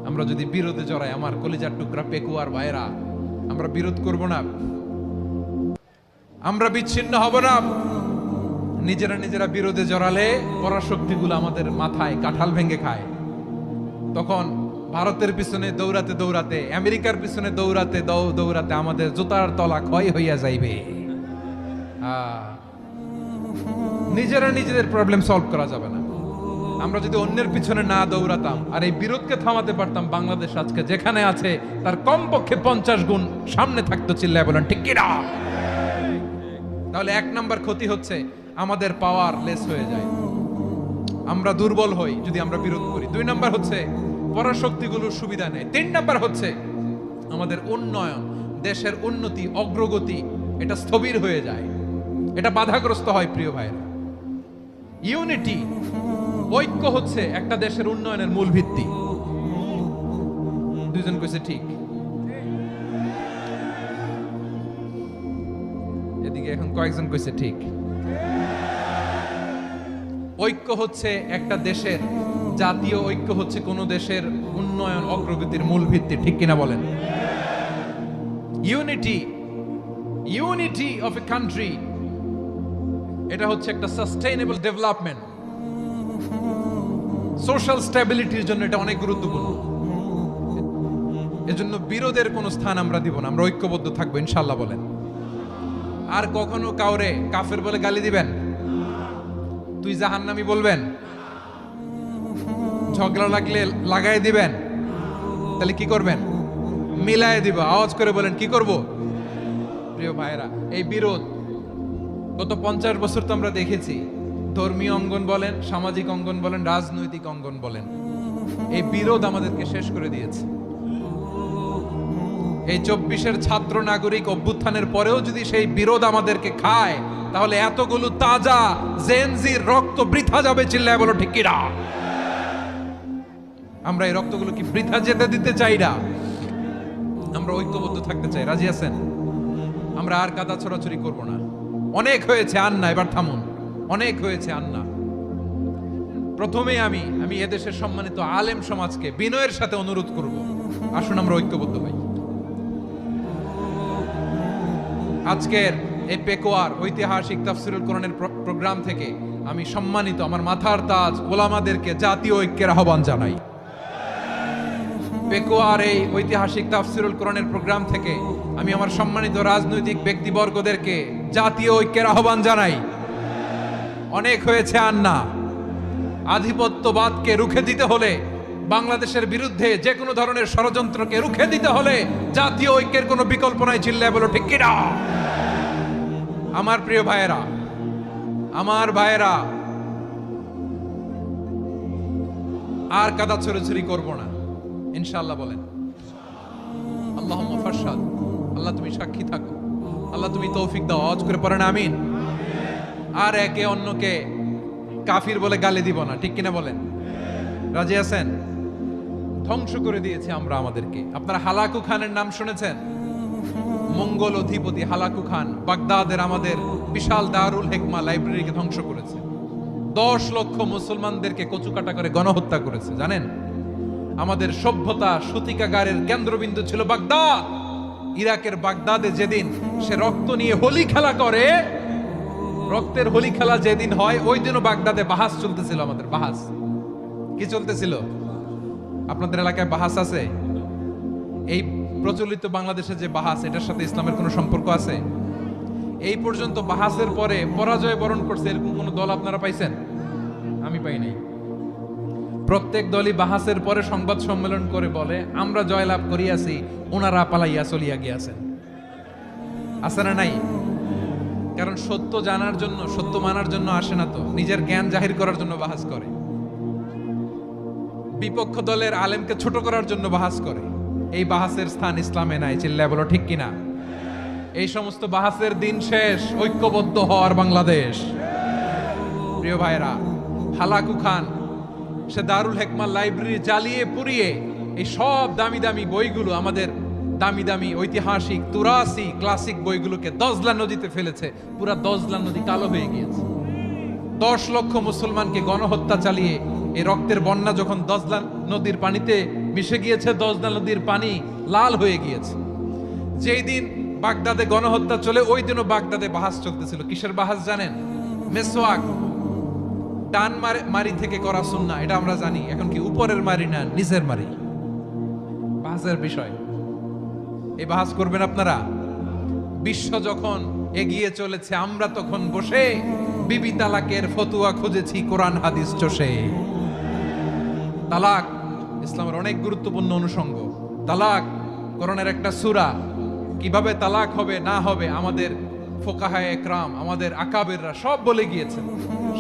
আমরা যদি বিরোধে জড়াই, আমার কলিজার টুকরা পেকুয়ার ভাইরা, আমরা বিরোধ করব না, আমরা বিচ্ছিন্ন হব না। নিজেরা বিরোধে জড়ালে পরাশক্তিগুলো আমাদের মাথায় কাঁঠাল ভেঙে খায়। তখন ভারতের পিছনে দৌড়াতে, আমেরিকার পিছনে দৌড়াতে আমাদের জুতার তলা ক্ষয় হইয়া যাইবে। নিজেদের প্রবলেম সলভ করা যাবে না। আমরা যদি অন্যের পিছনে না দৌড়াতাম আর এই বিরোধকে থামাতে পারতাম, বাংলাদেশ আজকে যেখানে আছে তার কমপক্ষে 50 গুণ সামনে থাকতো। চিল্লায় বলেন ঠিক কিনা? তাহলে 1 নাম্বার ক্ষতি হচ্ছে, আমাদের পাওয়ার লেস হয়ে যায়, আমরা দুর্বল হই যদি আমরা বিরোধ করি। 2 নাম্বার হচ্ছে, পরাশক্তিগুলোর সুবিধা নেই। 3 নাম্বার হচ্ছে, আমাদের উন্নয়ন, দেশের উন্নতি, অগ্রগতি, এটা স্থবির হয়ে যায়, এটা বাধাগ্রস্ত হয়। প্রিয় ভাইরা, ইউনিটি, ঐক্য হচ্ছে একটা দেশের উন্নয়নের মূল ভিত্তি। দুইজন কইছে ঠিক। ওইদিকে এখন কয়েকজন কইছে ঠিক। ঐক্য হচ্ছে একটা দেশের, জাতীয় ঐক্য হচ্ছে কোন দেশের উন্নয়ন অগ্রগতির মূল ভিত্তি, ঠিক কিনা বলেন? ইউনিটি অফ এ কান্ট্রি, এটা হচ্ছে একটা সাস্টেইনেবল ডেভেলপমেন্ট, সোশ্যাল স্ট্যাবিলিটির জন্য এটা অনেক গুরুত্বপূর্ণ। এজন্য বিরোধের কোনো স্থান আমরা দিব না, আমরা ঐক্যবদ্ধ থাকবো ইনশাআল্লাহ বলেন। আর কখনো কাউরে কাফের বলে গালি দিবেন? তুই জাহান্নামী বলবেন? ঝগড়া লাগলে লাগাই দিবেন? তাহলে কি করবেন? মিলায় দিব। আওয়াজ করে বলেন কি করব? প্রিয় ভাইরা, এই বিরোধ গত 50 বছর তো আমরা দেখেছি, ধর্মীয় অঙ্গন বলেন, সামাজিক অঙ্গন বলেন, রাজনৈতিক অঙ্গন বলেন, এই বিরোধ আমাদেরকে শেষ করে দিয়েছে। এই 24-এর ছাত্র নাগরিক অভ্যুত্থানের পরেও যদি সেই বিরোধ আমাদেরকে খায়, তাহলে এতগুলো তাজা জেনজির রক্ত বৃথা যাবে। চিল্লায় বলো ঠিক কিনা? আমরা এই রক্তগুলো কি বৃথা যেতে দিতে চাই না? আমরা ঐক্যবদ্ধ থাকতে চাই। রাজি আছেন? আমরা আর কাদা ছড়াছড়ি করব না। অনেক হয়েছে, আন্না, এবার থামুন। অনেক হয়েছে, আন্না। প্রথমে আমি এদেশের সম্মানিত আলেম সমাজকে বিনয়ের সাথে অনুরোধ করব, আসুন আমরা ঐক্যবদ্ধ হই। আজকের এই পেকোয়ার ঐতিহাসিক তাফসিরুল কোরআনের প্রোগ্রাম থেকে আমি সম্মানিত আমার মাথার তাজ ওলামাদেরকে জাতীয় ঐক্যের আহ্বান জানাই। পেকোয়ার এই ঐতিহাসিক তাফসিরুল কোরআনের প্রোগ্রাম থেকে আমি আমার সম্মানিত রাজনৈতিক ব্যক্তিবর্গদেরকে জাতীয় ঐক্যের আহ্বান জানাই। অনেক হয়েছে, আন্না। আধিপত্যবাদকে রুখে দিতে হলে, বাংলাদেশের বিরুদ্ধে যে কোনো ধরনের ষড়যন্ত্রকে রুখে দিতে হলে জাতীয় ঐক্যের কোনো বিকল্প নাই। চিল্লায় বলো ঠিক কিনা? আমার প্রিয় ভাইয়েরা, আমার ভাইয়েরা, আর কাদা ছড়াছড়ি করব না ইনশাআল্লাহ বলেন। আল্লাহুম্মা ফারশাদ। আল্লাহ তুমি সাক্ষী থাকো, আল্লাহ তুমি তৌফিক দাও। আওয়াজ করে পড়েন আমিন। আর একে অন্যকে কাফির বলে গালি দিব না, ঠিক কিনা বলেন? রাজি আছেন? ধ্বংস করে দিয়েছি আমরা আমাদেরকে। আপনারা হালাকু খানের নাম শুনেছেন? মঙ্গল অধিপতি হালাকু খান বাগদাদের আমাদের বিশাল দারুল হিকমা লাইব্রেরিকে ধ্বংস করেছে। 10 লক্ষ মুসলমানদেরকে কচুকাটা করে গণহত্যা করেছে। জানেন, আমাদের সভ্যতা সূতিকাগারের কেন্দ্রবিন্দু ছিল বাগদাদ। ইরাকের বাগদাদে যেদিন সে রক্ত নিয়ে হোলি খেলা করে, রক্তের হোলি খেলা যেদিন হয়, ওই দিনও বাগদাদে বাহাস চলতেছিল। আমাদের বাহাস কি চলতেছিল? আপনাদের এলাকায় বাহাস আছে? এই প্রচলিত বাংলাদেশে যে বাহাস, এটার সাথে ইসলামের কোনো সম্পর্ক আছে? এই পর্যন্ত বাহাসের পরে পরাজয় বরণ করছে এরকম কোন দল আপনারা পাইছেন? আমি পাই নাই। প্রত্যেক দলই বাহাসের পরে সংবাদ সম্মেলন করে বলে আমরা জয়লাভ করিয়াছি, ওনারা পালাইয়া চলিয়া গিয়াছেন। আছে না নাই? কারণ সত্য জানার জন্য, সত্য মানার জন্য আসে না তো, নিজের জ্ঞান জাহির করার জন্য বাহাস করে। বিপক্ষ দলের আলেমকে ছোট করার জন্য বাহাস করে। এই বাহাসের স্থান ইসলামে নাই। চিল্লায় বলো ঠিক কিনা? এই সমস্ত বাহাসের দিন শেষ। ঐক্যবদ্ধ হওয়ার বাংলাদেশ। প্রিয় ভাইরা, হালাকু খান সে দারুল হিকমা লাইব্রেরি জ্বালিয়ে পুড়িয়ে এই সব দামি দামি বইগুলো, আমাদের দামি দামি ঐতিহাসিক তুরাসি ক্লাসিক বইগুলোকে দজলা নদীতে ফেলেছে। পুরা দজলা নদী কালো হয়ে গিয়েছে। 10 লক্ষ মুসলমানকে গণহত্যা চালিয়ে এই রক্তের বন্যা যখন দজলা নদীর পানিতে মিশে গিয়েছে, দজলা নদীর পানি লাল হয়ে গিয়েছে। যেই দিন বাগদাদে গণহত্যা চলে, ওই দিনও বাগদাদে বাহাস চলতেছিল। কিসের বাহাস জানেন? মেসওয়াক, ডান মারি থেকে করা সুন্নাহ, এটা আমরা জানি। এখন কি উপরের মারি না নিচের মারি? বাহাসের বিষয়। এই বাহাস করবেন আপনারা? বিশ্ব যখন এগিয়ে চলেছে, আমরা তখন বসে বিবি তালাকের ফতুয়া খুঁজেছি কোরআন হাদিস চষে। তালাক ইসলামের অনেক গুরুত্বপূর্ণ অনুষঙ্গ। তালাক কোরআনের একটা সূরা। কিভাবে তালাক হবে না হবে আমাদের ফোকাহায়ে একরাম, আমাদের আকাবেররা সব বলে গিয়েছেন,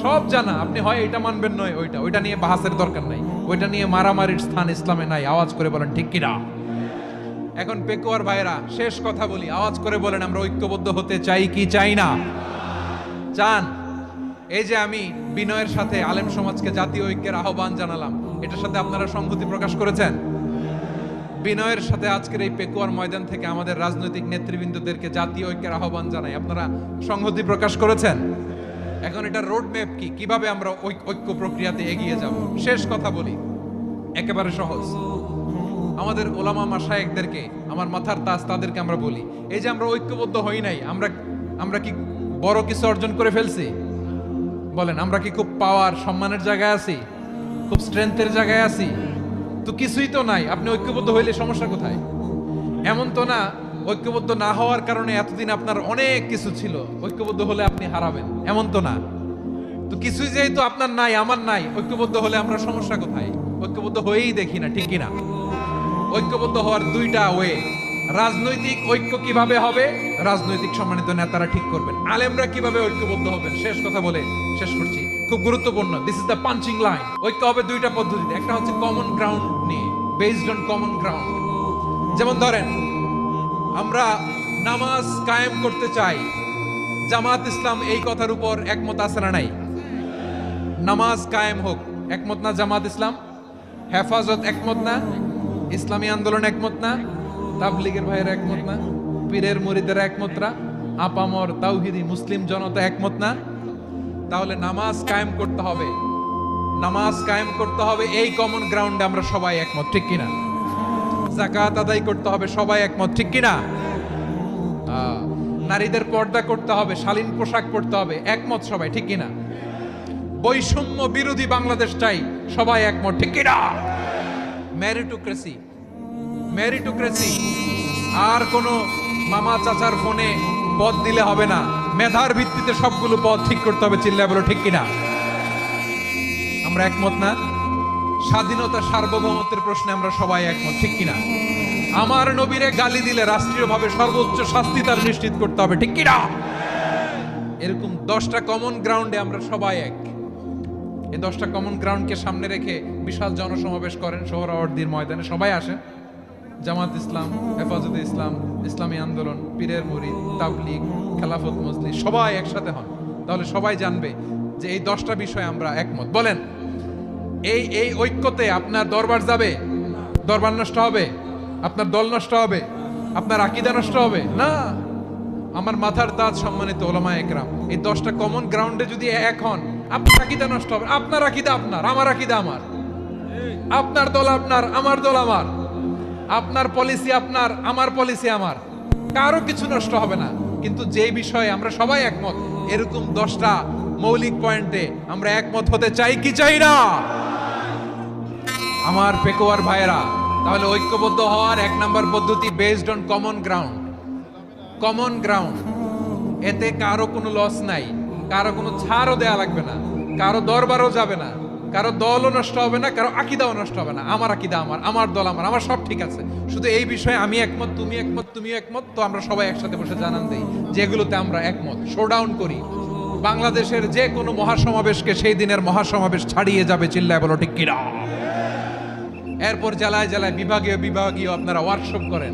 সব জানা। আপনি হয় এটা মানবেন, নয় ওইটা নিয়ে বাহাসের দরকার নাই, ওইটা নিয়ে মারামারির স্থান ইসলামে নাই। আওয়াজ করে বলেন ঠিক কিনা? এখন পেকুয়ার ভাইরা, শেষ কথা বলি, আওয়াজ করে বলেন আমরা ঐক্যবদ্ধ হতে চাই কি চাই না? চান? এই যে আমি বিনয়ের সাথে আলেম সমাজকে জাতীয় ঐক্যের আহ্বান জানালাম, এটার সাথে আপনারা সংহতি প্রকাশ করেছেন? বিনয়ের সাথে আজকের এই পেকুয়ার ময়দান থেকে আমাদের রাজনৈতিক নেতৃবৃন্দদেরকে জাতীয় ঐক্যের আহ্বান জানাই। আপনারা সংহতি প্রকাশ করেছেন। এখন এটা রোড ম্যাপ কি, কিভাবে আমরা ঐক্য প্রক্রিয়াতে এগিয়ে যাব। শেষ কথা বলি, একেবারে সহজ। আমাদের ওলামা মাশায়েখদেরকে, আমার মাথার তাজ, তাদেরকে আমরা বলি, এই যে আমরা ঐক্যবদ্ধ হই নাই, আমরা কি বড় কিছু অর্জন করে ফেলছি? বলেন, আমরা কি খুব পাওয়ার সম্মানের জায়গায় আছি? খুব স্ট্রেংথের জায়গায় আছি? তো কিছুই তো নাই। আপনি ঐক্যবদ্ধ হইলে সমস্যা কোথায়? এমন তো না ঐক্যবদ্ধ না হওয়ার কারণে এতদিন আপনার অনেক কিছু ছিল, ঐক্যবদ্ধ হলে আপনি হারাবেন, এমন তো না। তো কিছুই যেহেতু আপনার নাই, আমার নাই, ঐক্যবদ্ধ হলে আমরা সমস্যা কোথায়? ঐক্যবদ্ধ হয়েই দেখি না, ঠিক কিনা? ঐক্যবদ্ধ হওয়ার দুইটা ওয়ে। রাজনৈতিক ঐক্য কিভাবে হবে, রাজনৈতিক সম্মানিত নেতারা ঠিক করবেন। আলেমরা কিভাবে ঐক্যবদ্ধ হবেন, শেষ কথা বলে শেষ করছি, খুব গুরুত্বপূর্ণ। This is the punching line. ঐক্য হবে দুইটা পদ্ধতিতে। একটা হচ্ছে কমন গ্রাউন্ড নিয়ে, বেসড অন কমন গ্রাউন্ড। যেমন ধরেন, আমরা নামাজ কায়েম করতে চাই, জামাত ইসলাম এই কথার উপর একমত আছে না নাই? নামাজ কায়েম হোক, একমত না জামাত ইসলাম? হেফাজত একমত না? ইসলামী আন্দোলন একমত না? তাবলীগের ভাইয়েরা একমত না? পীরের মুরিদেরা একমত না? আপামর তাওহীদি মুসলিম জনতা একমত না? তাহলে নামাজ কায়েম করতে হবে। নামাজ কায়েম করতে হবে এই কমন গ্রাউন্ডে আমরা সবাই একমত, ঠিক কিনা? যাকাত আদায় করতে হবে, সবাই একমত, ঠিক কিনা? নারীদের পর্দা করতে হবে, শালীন পোশাক পরতে হবে, একমত সবাই, ঠিক কিনা? বৈষম্য বিরোধী বাংলাদেশ চাই, সবাই একমত, ঠিক কিনা? Meritocracy, meritocracy. আর কোনো মামা চাচার ফোনে পদ দিলে হবে না, মেধার ভিত্তিতে সবগুলো পদ ঠিক করতে হবে, চিল্লায় বলো ঠিক কিনা? আমরা একমত না? স্বাধীনতা সার্বভৌমত্বের প্রশ্নে আমরা সবাই একমত, ঠিক কিনা? আমার নবীরে গালি দিলে রাষ্ট্রীয়ভাবে সর্বোচ্চ শাস্তি তার নিশ্চিত করতে হবে, ঠিক কিনা? এরকম 10টা কমন গ্রাউন্ডে আমরা সবাই এক। এই 10টা কমন গ্রাউন্ডকে সামনে রেখে বিশাল জনসমাবেশ করেন সোহরাওয়ার্দীর ময়দানে, সবাই আসেন। জামাত ইসলাম, হেফাজতে ইসলাম, ইসলামী আন্দোলন, পীরের মুরিদ, তাবলীগ, খেলাফত মজলিস, সবাই একসাথে হন। তাহলে সবাই জানবে যে এই 10টা বিষয়ে আমরা একমত। বলেন, এই ঐক্যতে আপনার দরবার যাবে? দরবার নষ্ট হবে? আপনার দল নষ্ট হবে? আপনার আকীদা নষ্ট হবে না? আমার মাথার তাজ সম্মানিত ওলামায়ে কেরাম, এই 10টা কমন গ্রাউন্ডে যদি এক হন, আপনার আকীদা নষ্ট হবে। আপনার আকীদা আপনার, আমার আকীদা আমার, আপনার দল আপনার, আমার দল আমার, আপনার পলিসি আপনার, আমার পলিসি আমার, কারো কিছু নষ্ট হবে না। কিন্তু যে বিষয়ে আমরা সবাই একমত, এরকম 10টা মৌলিক পয়েন্টে আমরা একমত হতে চাই কি চাই না? আমার পেকুয়ার ভাইয়েরা, তাহলে ঐক্যবদ্ধ হওয়ার 1 নম্বর পদ্ধতি based on common ground. Common ground, এতে কারো কোনো লস নাই, কারো কোনো ছাড়ও দেয়া লাগবে না, কারো দরবারও যাবে না, কারো দলও নষ্ট হবে না, কারো আকীদাও নষ্ট হবে না। আমার আকীদা আমার, আমার দল আমার, আমার সব ঠিক আছে। শুধু এই বিষয়ে আমি একমত, তুমি একমত, তুমিও একমত, তো আমরা সবাই একসাথে বসে জানান দেই যেগুলোতে আমরা একমত, শোডাউন করি। বাংলাদেশের যে কোনো মহাসমাবেশকে সেই দিনের মহাসমাবেশ ছাড়িয়ে যাবে, চিল্লায় বলো ঠিক কিনা? এরপর জেলায় জেলায় বিভাগীয় বিভাগীয় আপনারা ওয়ার্কশপ করেন,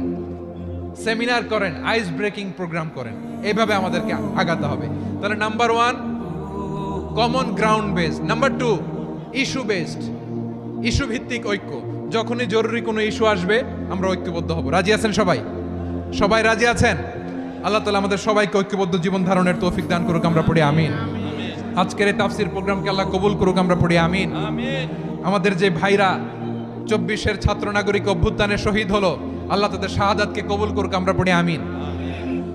সেমিনার করেন, আইস ব্রেকিং প্রোগ্রাম করেন। এইভাবে আমাদেরকে আগাতে হবে। তাহলে number 1 common ground based. Number 2 issue based, issue ভিত্তিক ঐক্য। যখনই জরুরি কোনো ইস্যু আসবে আমরা ঐক্যবদ্ধ হব। রাজি আছেন সবাই? সবাই রাজি আছেন? আল্লাহ তাআলা আমাদের সবাইকে ঐক্যবদ্ধ জীবন ধারণের তৌফিক দান করুক, আমরা পড়ি আমিন। আজকের এই তাফসীর প্রোগ্রামকে আল্লাহ কবুল করুক, আমরা পড়ি আমিন। আমাদের যে ভাইরা 24-এর ছাত্র নাগরিক অভ্যুত্থানে শহীদ হলো, আল্লাহ তাদের শাহাদাতকে কবুল করুক, আমরা পড়ি আমিন।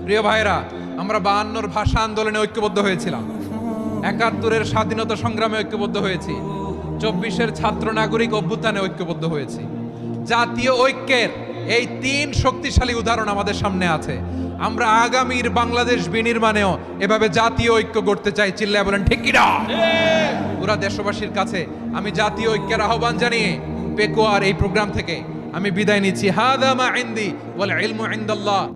প্রিয় ভাইরা, আমরা 52-র ভাষা আন্দোলনে ঐক্যবদ্ধ হয়েছিলাম, 71-এর স্বাধীনতা সংগ্রামে ঐক্যবদ্ধ হয়েছি, 24-এর ছাত্র নাগরিক অভ্যুত্থানে ঐক্যবদ্ধ হয়েছি। জাতীয় ঐক্যের এই 3 শক্তিশালী উদাহরণ আমাদের সামনে আছে। আমরা আগামীর বাংলাদেশ বিনির্মাণেও এভাবে জাতীয় ঐক্য গড়তে চাই, চিল্লায় বলেন ঠিক কিনা? পুরা দেশবাসীর কাছে আমি জাতীয় ঐক্যের আহ্বান জানিয়ে পেকুয়ার এই প্রোগ্রাম থেকে আমি বিদায় নিচ্ছি। হাদা মা ইনদি ওয়াল ইলমু ইনদাল্লাহ।